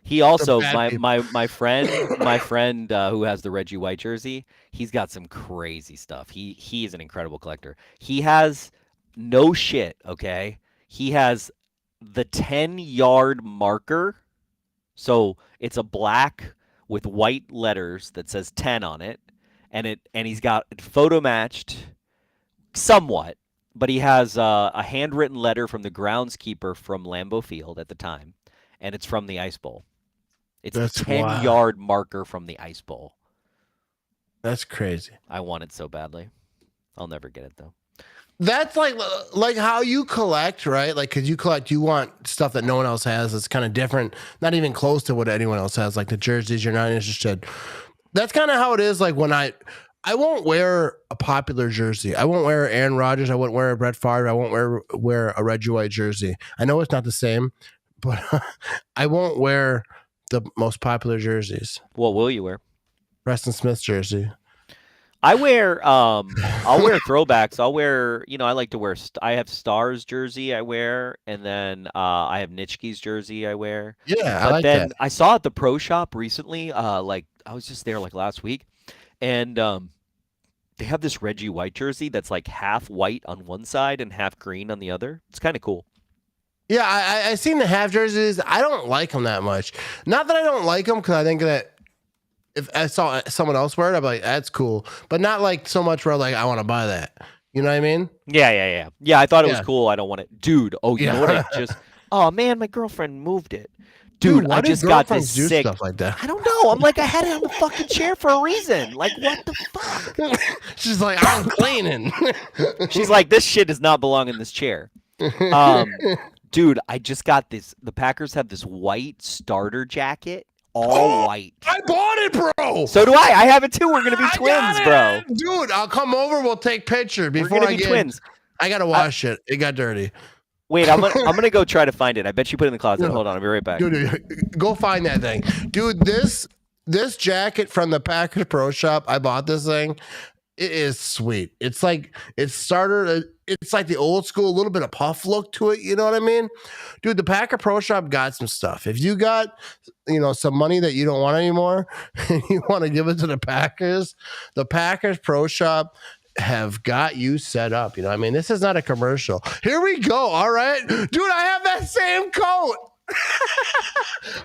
He also my friend who has the Reggie White jersey. He's got some crazy stuff. He is an incredible collector. He has no shit. Okay, he has the 10-yard marker. So it's a black with white letters that says 10 on it, and he's got it photo matched somewhat, but he has a handwritten letter from the groundskeeper from Lambeau Field at the time, and it's from the Ice Bowl. It's a 10-yard marker from the Ice Bowl. That's crazy. I want it so badly. I'll never get it though. That's like how you collect, right? Like, because you want stuff that no one else has. It's kind of different, not even close to what anyone else has. Like the jerseys, you're not interested. That's kind of how it is. Like when I won't wear a popular jersey. I won't wear Aaron Rodgers. I won't wear a Brett Favre. I won't wear a Reggie White jersey. I know it's not the same, but I won't wear the most popular jerseys. What will you wear? Preston Smith jersey. I'll wear throwbacks. I'll wear, I like to wear, I have Stars jersey I wear, and then I have Nitschke's jersey I wear. Yeah, but I like then that. I saw at the pro shop recently, like I was just there like last week, and they have this Reggie White jersey that's like half white on one side and half green on the other. It's kind of cool. Yeah, I seen the half jerseys. I don't like them that much. Not that I don't like them, because I think that if I saw someone else wear it, I'd be like, that's cool. But not like so much where like I want to buy that. You know what I mean? Yeah. Yeah, I thought it was cool. I don't want it. Dude, you know what I just... Oh, man, my girlfriend moved it. Dude, why I do just got this girlfriends do sick... stuff like that? I don't know. I'm like, I had it on the fucking chair for a reason. Like, what the fuck? She's like, I'm cleaning. She's like, this shit does not belong in this chair. Dude, I just got this. The Packers have this white starter jacket. All white. I bought it, bro. So do I. I have it too. We're gonna be twins, bro. Dude, I'll come over. We'll take picture before We're gonna be twins. I gotta wash it. It got dirty. Wait, I'm gonna go try to find it. I bet you put it in the closet. Hold on, I'll be right back. Dude, go find that thing, dude. This jacket from the Packers Pro Shop. I bought this thing. It is sweet. It's like it's like the old school, a little bit of puff look to it. You know what I mean? Dude, the Packer Pro Shop got some stuff. If you got, some money that you don't want anymore and you want to give it to the Packers Pro Shop have got you set up. You know what I mean? This is not a commercial. Here we go. All right. Dude, I have that same coat.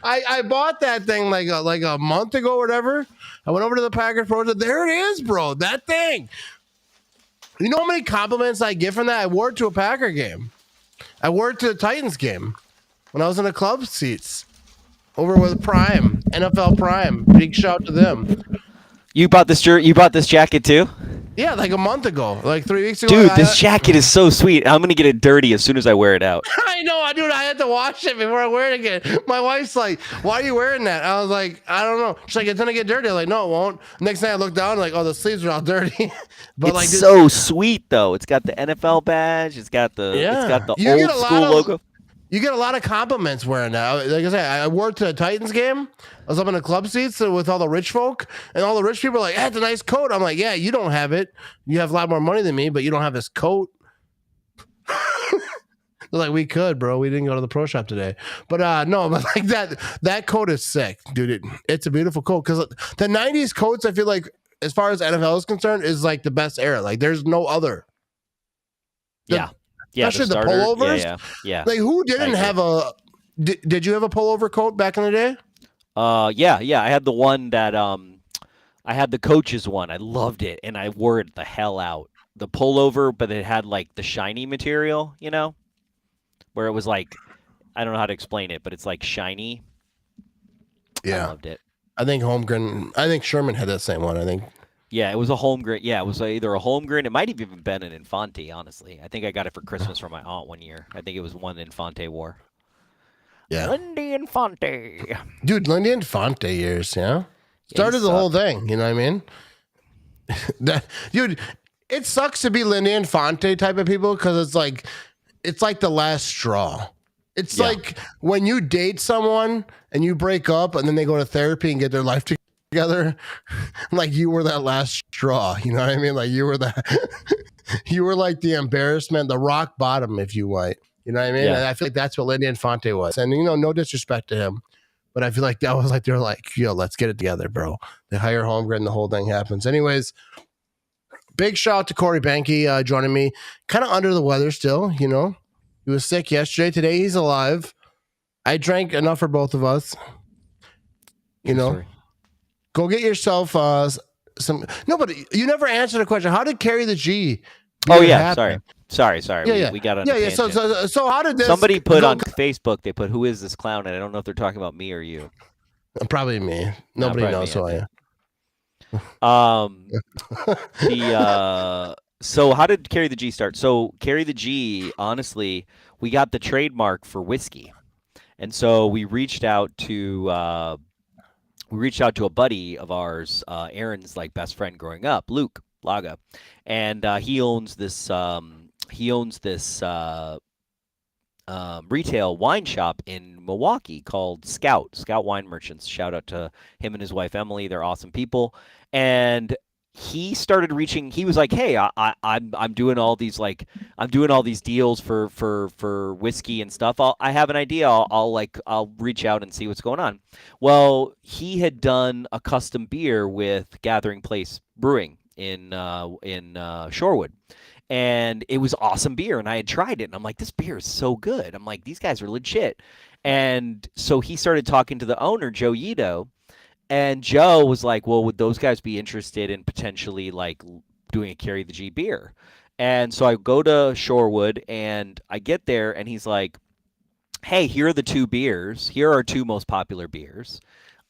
I bought that thing like a month ago or whatever. I went over to the Packers Pro Shop. There it is, bro. That thing. You know how many compliments I get from that? I wore it to a Packer game. I wore it to the Titans game when I was in the club seats over with Prime, NFL Prime. Big shout to them. You bought this jacket too? Yeah, like a month ago, like 3 weeks ago. Dude, this jacket is so sweet. I'm gonna get it dirty as soon as I wear it out. I know, dude. I had to wash it before I wear it again. My wife's like, "Why are you wearing that?" I was like, "I don't know." She's like, "It's gonna get dirty." I'm like, "No, it won't." Next thing I look down, like, "Oh, the sleeves are all dirty." But it's like, so sweet though. It's got the NFL badge. It's got the old school logo. You get a lot of compliments wearing that. Like I said, I wore it to a Titans game. I was up in the club seats with all the rich folk, and all the rich people are like, "That's a nice coat." I'm like, "Yeah, you don't have it. You have a lot more money than me, but you don't have this coat." They're like, "We could, bro. We didn't go to the pro shop today." But no, but like that coat is sick, dude. It's a beautiful coat, because the 90s coats, I feel like, as far as NFL is concerned, is like the best era. Like there's no other. Yeah, especially the pullovers. Yeah. Like who didn't have a? Did you have a pullover coat back in the day? Yeah. I had the one that I had the coach's one. I loved it, and I wore it the hell out. The pullover, but it had like the shiny material, where it was like I don't know how to explain it, but it's like shiny. I Yeah. loved it. I think Holmgren, I think Sherman had that same one. I think. Yeah, it was a Holmgren. Yeah, it was either a Holmgren. It might have even been an Infante. Honestly, I think I got it for Christmas from my aunt one year. I think it was one Infante wore. Yeah. Lindy Infante. Dude, Lindy Infante years, yeah. Yeah, he Started the whole sucked. thing, you know what I mean? Dude, it sucks to be Lindy Infante type of people because it's like the last straw. It's Yeah. like when you date someone and you break up and then they go to therapy and get their life together, like you were that last straw. You know what I mean? Like you were you were like the embarrassment, the rock bottom, if you might. You know what I mean? Yeah. And I feel like that's what Lindy Infante was. And no disrespect to him, but I feel like that was like they're like, yo, let's get it together, bro. They hire Holmgren, the whole thing happens. Anyways, big shout out to Corey Behnke joining me. Kind of under the weather still, He was sick yesterday. Today he's alive. I drank enough for both of us. True story. Go get yourself some. No, but you never answered a question. How did Carry the G? Oh yeah, happen? sorry. Yeah. We got on Yeah, a yeah. tangent. So how did this? Somebody put on Facebook. They put, "Who is this clown?" And I don't know if they're talking about me or you. Probably me. Nobody probably knows me, who I okay. am. So how did Carry the G start? So Carry the G, honestly, we got the trademark for whiskey, and so we reached out to a buddy of ours, Aaron's like best friend growing up, Luke Laga, and he owns this retail wine shop in Milwaukee called Scout Wine Merchants. Shout out to him and his wife Emily; they're awesome people. And he started reaching. He was like, "Hey, I'm doing all these deals for whiskey and stuff. I have an idea. I'll reach out and see what's going on." Well, he had done a custom beer with Gathering Place Brewing in Shorewood, and it was awesome beer, and I had tried it, and I'm like, this beer is so good. I'm like, these guys are legit. And so he started talking to the owner, Joe Yito, and Joe was like, well, would those guys be interested in potentially like doing a Carry the G beer? And so I go to Shorewood, and I get there, and he's like, hey, here are the two beers. Here are our two most popular beers.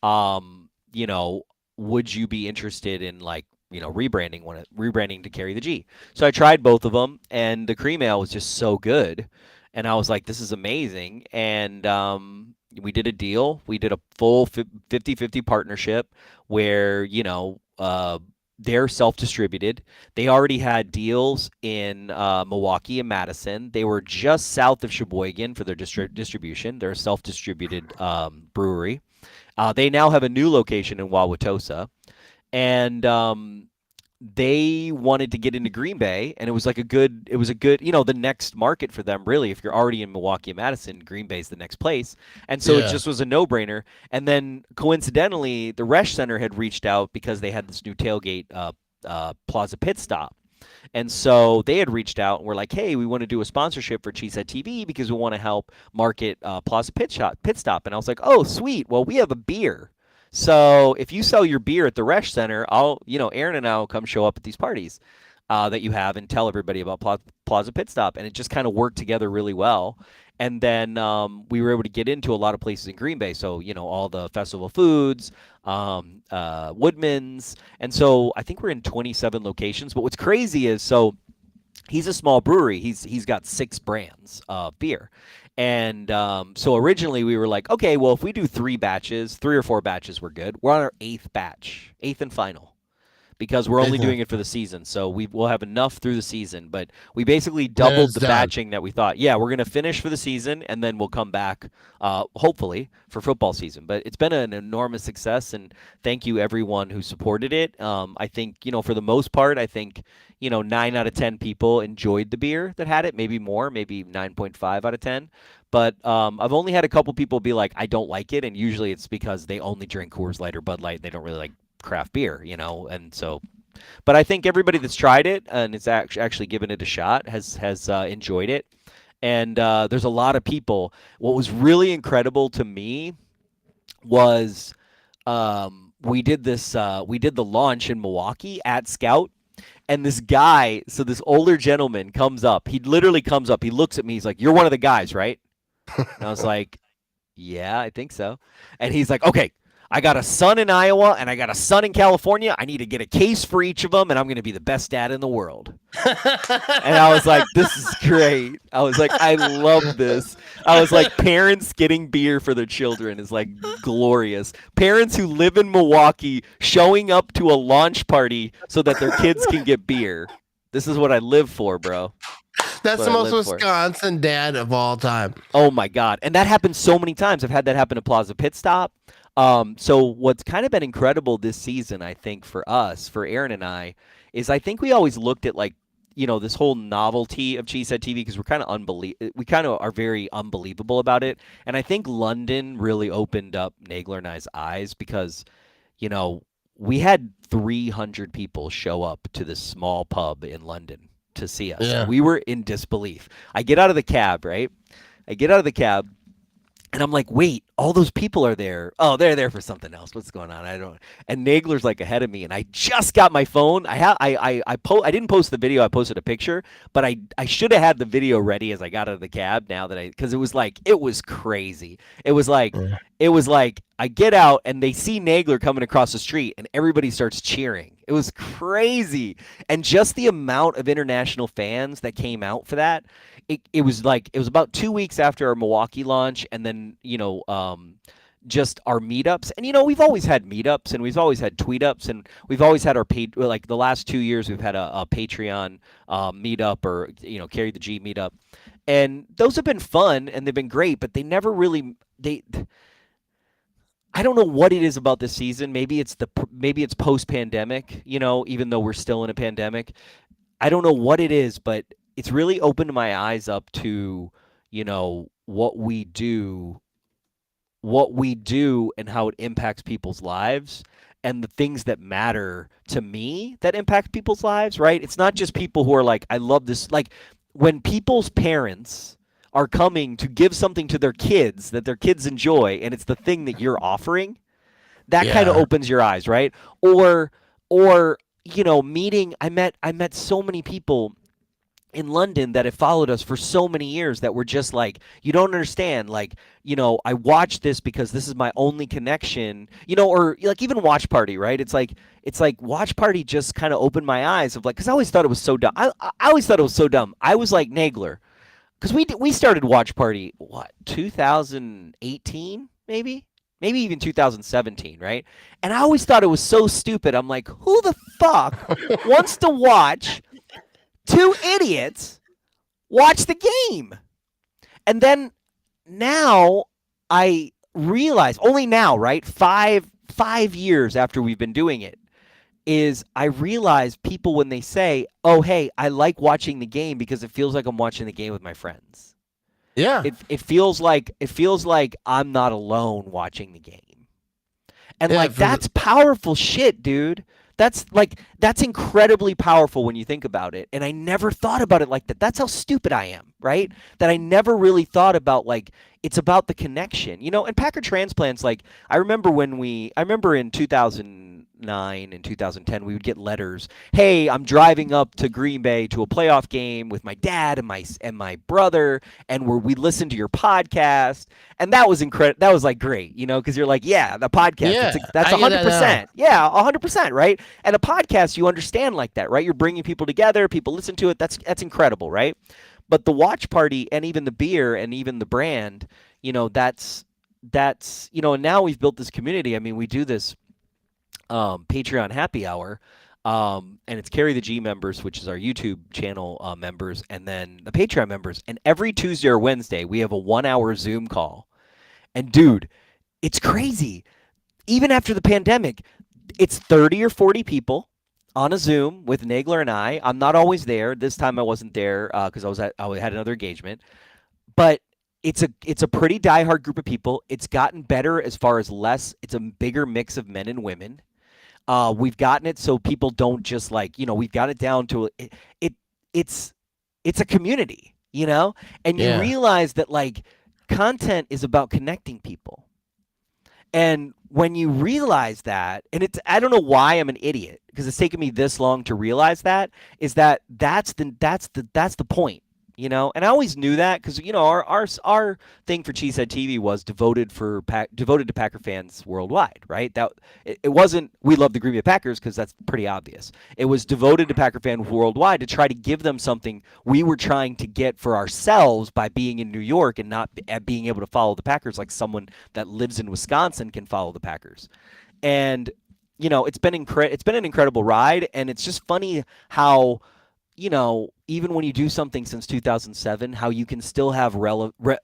Um, you know, would you be interested in like rebranding to Carry the G? So I tried both of them, and the cream ale was just so good, and I was like, this is amazing. And we did a deal. We did a full 50-50 partnership where they're self-distributed. They already had deals in Milwaukee and Madison. They were just south of Sheboygan for their distribution. They're a self-distributed brewery. They now have a new location in Wauwatosa, and they wanted to get into Green Bay, and it was a good, the next market for them, really. If you're already in Milwaukee and Madison, Green Bay's the next place. And so it just was a no-brainer. And then coincidentally, the Resch Center had reached out because they had this new tailgate Plaza Pit Stop. And so they had reached out and were like, hey, we want to do a sponsorship for Cheesehead TV because we want to help market Plaza Pit Stop. And I was like, oh, sweet. Well, we have a beer. So if you sell your beer at the Resch Center, Aaron and I will come show up at these parties that you have and tell everybody about Plaza Pit Stop. And it just kind of worked together really well. And then we were able to get into a lot of places in Green Bay. So, all the festival foods, Woodman's. And so I think we're in 27 locations. But what's crazy is, so he's a small brewery. He's got 6 brands of beer. And so originally we were like, okay, well, if we do 3 or 4 batches, we're good. We're on our 8th batch, 8th and final, because we're only doing it for the season. So we'll have enough through the season. But we basically doubled the batching that we thought. Yeah, we're going to finish for the season, and then we'll come back, hopefully, for football season. But it's been an enormous success, and thank you, everyone who supported it. I think, for the most part, 9 out of 10 people enjoyed the beer that had it, maybe more, maybe 9.5 out of 10. But I've only had a couple people be like, I don't like it, and usually it's because they only drink Coors Light or Bud Light, and they don't really like craft beer, and so, but I think everybody that's tried it and it's actually given it a shot has enjoyed it. And there's a lot of people. What was really incredible to me was we did this. We did the launch in Milwaukee at Scout, and this guy, so this older gentleman comes up. He literally comes up. He looks at me. He's like, "You're one of the guys, right?" And I was like, "Yeah, I think so." And he's like, "Okay, I got a son in Iowa and I got a son in California. I need to get a case for each of them, and I'm going to be the best dad in the world." And I was like, "This is great." I was like, "I love this." I was like, parents getting beer for their children is like glorious. Parents who live in Milwaukee showing up to a launch party so that their kids can get beer. This is what I live for, bro. That's the What I most live for. Wisconsin dad of all time. Oh my God. And that happens so many times. I've had that happen at Plaza Pit Stop. So what's kind of been incredible this season, I think, for us, for Aaron and I, is I think we always looked at like, this whole novelty of Cheesehead TV because we're kind of we kind of are very unbelievable about it. And I think London really opened up Nagler and I's eyes because, you know, we had 300 people show up to this small pub in London to see us. Yeah. We were in disbelief. I get out of the cab, right? I get out of the cab and I'm like, wait, all those people are there. Oh, they're there for something else. What's going on? I don't. And Nagler's like ahead of me, and I just got my phone. I didn't post the video. I posted a picture, but I should have had the video ready as I got out of the cab. Now that because it was crazy. It was like I get out and they see Nagler coming across the street, and everybody starts cheering. It was crazy, and just the amount of international fans that came out for that. It was about 2 weeks after our Milwaukee launch, and then just our meetups. And we've always had meetups, and we've always had tweet ups, and we've always had our like the last 2 years we've had a Patreon meetup or Carry the G meetup, and those have been fun and they've been great, but they never really I don't know what it is about this season. Maybe it's post pandemic. Even though we're still in a pandemic, I don't know what it is, but it's really opened my eyes up to, what we do and how it impacts people's lives and the things that matter to me that impact people's lives, right? It's not just people who are like, I love this. Like when people's parents are coming to give something to their kids that their kids enjoy, and it's the thing that you're offering, that kind of opens your eyes, right? Or meeting, I met so many people in London that have followed us for so many years that were just like, you don't understand, like, I watch this because this is my only connection, or like even Watch Party, right? It's like Watch Party just kind of opened my eyes of like, because I always thought it was so dumb. I always thought it was so dumb. I was like Nagler, because we started Watch Party, 2018 maybe even 2017, right? And I always thought it was so stupid. I'm like, who the fuck wants to watch two idiots watch the game? And then now I realize, only now, right? Five years after we've been doing it, is I realize people when they say, "Oh, hey, I like watching the game because it feels like I'm watching the game with my friends." Yeah. It feels like I'm not alone watching the game. And that's powerful shit, dude. That's incredibly powerful when you think about it. And I never thought about it like that. That's how stupid I am, right? That I never really thought about it's about the connection. And Packer transplants, I remember in 2009 and 2010 we would get letters. Hey, I'm driving up to Green Bay to a playoff game with my dad and my brother, and we listened to your podcast, and that was incredible. That was great, because you're like, yeah, the podcast. Yeah, that's 100%. Yeah, 100%, right? And a podcast, you understand like that, right? You're bringing people together, people listen to it. That's incredible, right? But the Watch Party and even the beer and even the brand, that's and now we've built this community. I mean, we do this Patreon happy hour, and it's Carry the G members, which is our YouTube channel members, and then the Patreon members. And every Tuesday or Wednesday, we have a 1-hour Zoom call. And dude, it's crazy. Even after the pandemic, it's 30 or 40 people on a Zoom with Nagler and I. I'm not always there. This time I wasn't there because I had another engagement. But it's a pretty diehard group of people. It's gotten better as far as it's a bigger mix of men and women. We've gotten it so people don't just we've got it down to it's a community, and you realize that content is about connecting people. And when you realize that, and I don't know why I'm an idiot because it's taken me this long to realize that, is that that's the point, you know. And I always knew that because you know our thing for Cheesehead TV was devoted to Packer fans worldwide, right? That it wasn't we love the Green Bay Packers because that's pretty obvious. It was devoted to Packer fans worldwide to try to give them something we were trying to get for ourselves by being in New York and not being able to follow the Packers like someone that lives in Wisconsin can follow the Packers. And you know, it's been an incredible ride, and it's just funny how you know, even when you do something since 2007, how you can still have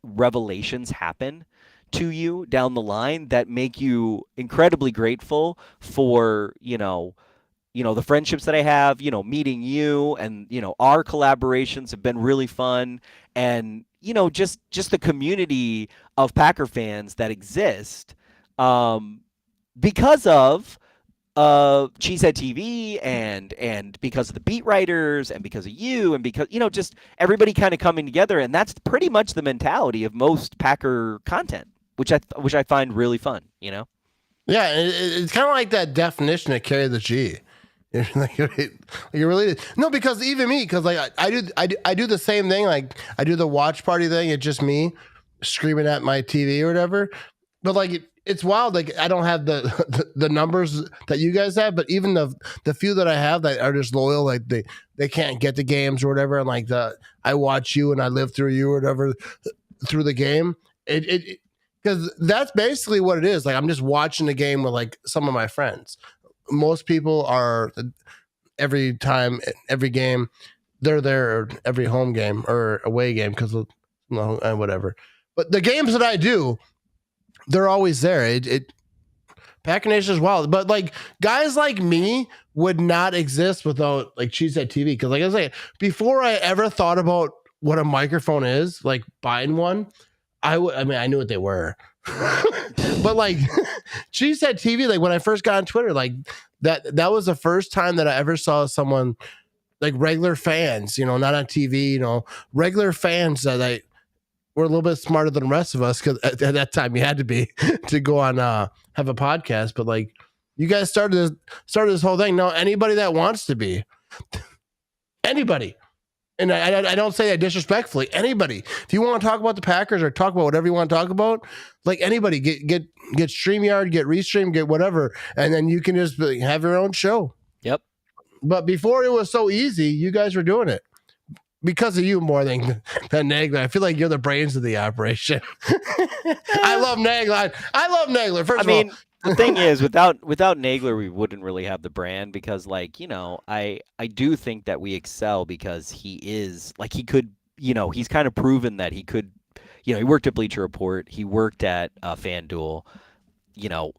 revelations happen to you down the line that make you incredibly grateful for, the friendships that I have, meeting you and, our collaborations have been really fun. And, just the community of Packer fans that exist because of Cheesehead TV and because of the beat writers and because of you and because just everybody kind of coming together, and that's pretty much the mentality of most Packer content, which I find really fun. Yeah, it's kind of like that definition of carry the G. You're really no, because even me, because like I do the same thing. Like I do the watch party thing. It's just me screaming at my TV or whatever. But like it's wild. Like I don't have the numbers that you guys have, but even the few that I have that are just loyal, like they can't get the games or whatever, and like I watch you and I live through you or whatever through the game. It because that's basically what it is. Like I'm just watching the game with like some of my friends. Most people are every time, every game, they're there every home game or away game because whatever. But the games that I do, they're always there. Packer Nation is wild, but like guys like me would not exist without like Cheesehead TV. Because like I was saying, before I ever thought about what a microphone is, like buying one, I knew what they were, but like Cheesehead TV, like when I first got on Twitter, like that was the first time that I ever saw someone like regular fans, not on TV, regular fans that were a little bit smarter than the rest of us because at that time you had to be to go on have a podcast. But like you guys started this whole thing. Now anybody that wants to be anybody. And I don't say that disrespectfully. Anybody, if you want to talk about the Packers or talk about whatever you want to talk about, like anybody, get StreamYard, get Restream, get whatever, and then you can just have your own show. Yep. But before it was so easy, you guys were doing it because of you more than Nagler. I feel like you're the brains of the operation. I love Nagler. I love Nagler. First of all. The thing is, without Nagler, we wouldn't really have the brand because, like, I do think that we excel because he is like he could, he's kind of proven that he could, he worked at Bleacher Report, he worked at FanDuel.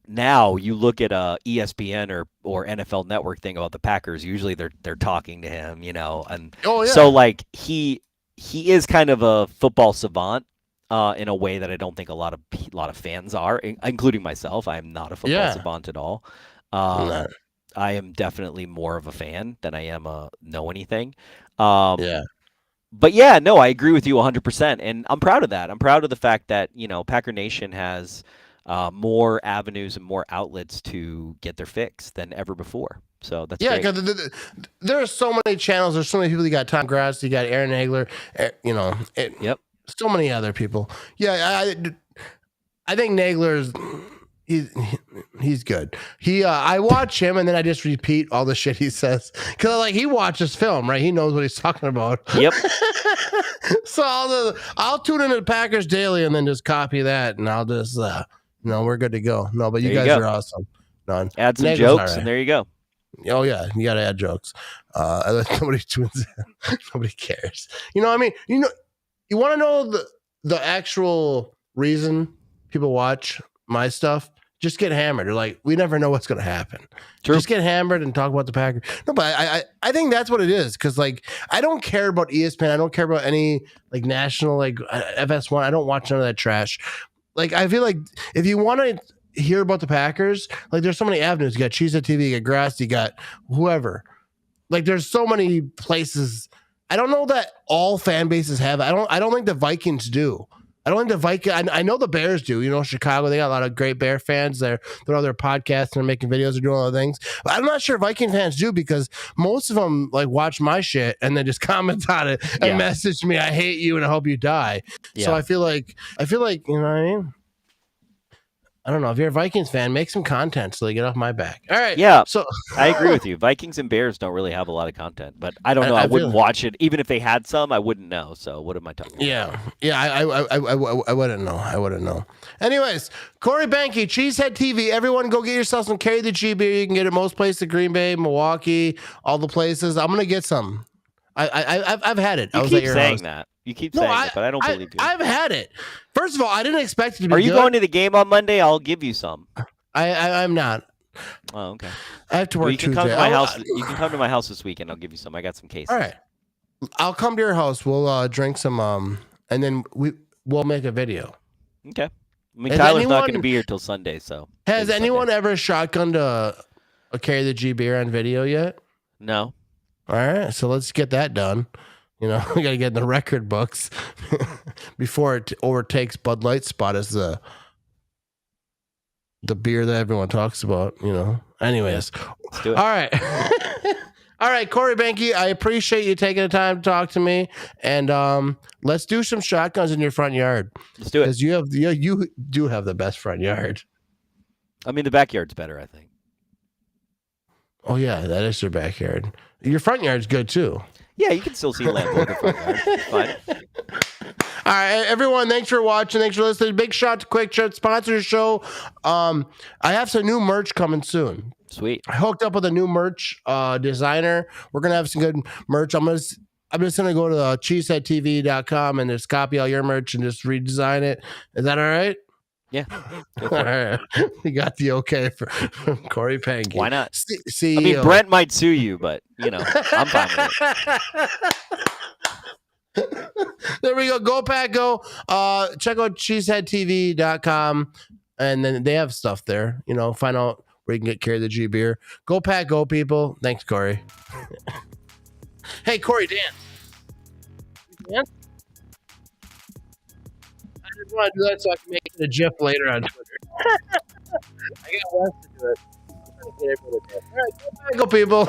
Now you look at a ESPN or NFL Network thing about the Packers. Usually they're talking to him, and so like he is kind of a football savant. In a way that I don't think a lot of fans are, including myself. I am not a football savant at all. I am definitely more of a fan than I am a know anything. But yeah, no, I agree with you 100%, and I'm proud of that. I'm proud of the fact that Packer Nation has more avenues and more outlets to get their fix than ever before. So that's great. Because there are so many channels. There's so many people. You got Tom Grass, you got Aaron Nagler. Yep. So many other people. Yeah, I think Nagler's he's good. I watch him and then I just repeat all the shit he says because like he watches film, right? He knows what he's talking about. Yep. So I'll tune into the Packers daily and then just copy that and I'll just we're good to go. No, but you guys are awesome. No, add some jokes and there you go. Oh yeah, you got to add jokes. Nobody tunes in. Nobody cares. You want to know the actual reason people watch my stuff? Just get hammered. Or like, we never know what's going to happen. True. Just get hammered and talk about the Packers. No, but I think that's what it is. Because like, I don't care about ESPN. I don't care about any like national like FS1. I don't watch none of that trash. Like, I feel like if you want to hear about the Packers, like there's so many avenues. You got Cheesehead TV, you got Grass, you got whoever. Like there's so many places. I don't know that all fan bases have. I don't think the Vikings do. I don't think the Viking. I know the Bears do. You know, Chicago, they got a lot of great Bear fans. They're on their podcasts and making videos and doing other things. But I'm not sure Viking fans do because most of them like watch my shit and then just comment on it and message me, "I hate you and I hope you die." Yeah. So I feel like you know what I mean. I don't know. If you're a Vikings fan, make some content so they get off my back. All right. Yeah. So I agree with you. Vikings and Bears don't really have a lot of content, but I don't know. I wouldn't watch it. Even if they had some, I wouldn't know. So what am I talking about? Yeah. I wouldn't know. Anyways, Corey Behnke, Cheesehead TV. Everyone go get yourself some Carry the G beer. You can get it most places, Green Bay, Milwaukee, all the places. I'm going to get some. I've had it. You I was keep at your saying house. that. You keep saying that, but I don't believe you. I've had it. First of all, I didn't expect it to be Are you good. going to the game on Monday? I'll give you some. I'm not. Oh, okay. I have to work well, you can Tuesday. Come to my house. You can come to my house this weekend. I'll give you some. I got some cases. All right. I'll come to your house. We'll drink some, and then we'll make a video. Okay. I mean, Tyler's not going to be here till Sunday, so. Has anyone ever shotgunned a Carry the G beer on video yet? No. All right, so let's get that done. You know, we got to get in the record books before it overtakes Bud Light spot as the beer that everyone talks about, you know. Anyways. Let's do it. All right. All right, Corey Behnke, I appreciate you taking the time to talk to me. And let's do some shotguns in your front yard. Let's do it. Because you do have the best front yard. I mean, the backyard's better, I think. Oh, yeah, that is your backyard. Your front yard's good, too. Yeah, you can still see Lambo in the front yard. It's fine. All right, everyone, thanks for watching. Thanks for listening. Big shout to Quick Trip, sponsor the show. I have some new merch coming soon. Sweet. I hooked up with a new merch designer. We're going to have some good merch. I'm just going to go to cheeseheadtv.com and just copy all your merch and just redesign it. Is that all right? Yeah. All right. We got the okay from Corey Behnke. Why not? CEO. I mean, Brent might sue you, but, you know, I'm fine with it. There we go. Go Pack Go. Check out cheeseheadtv.com. And then they have stuff there. You know, find out where you can get Carry the G beer. Go Pack Go, people. Thanks, Corey. Hey, Corey, dance. Dance? I just want to do that so I can make it a GIF later on Twitter. I got Wes to do it. I'm trying to get everyone to dance. All right, go Pack Go, people.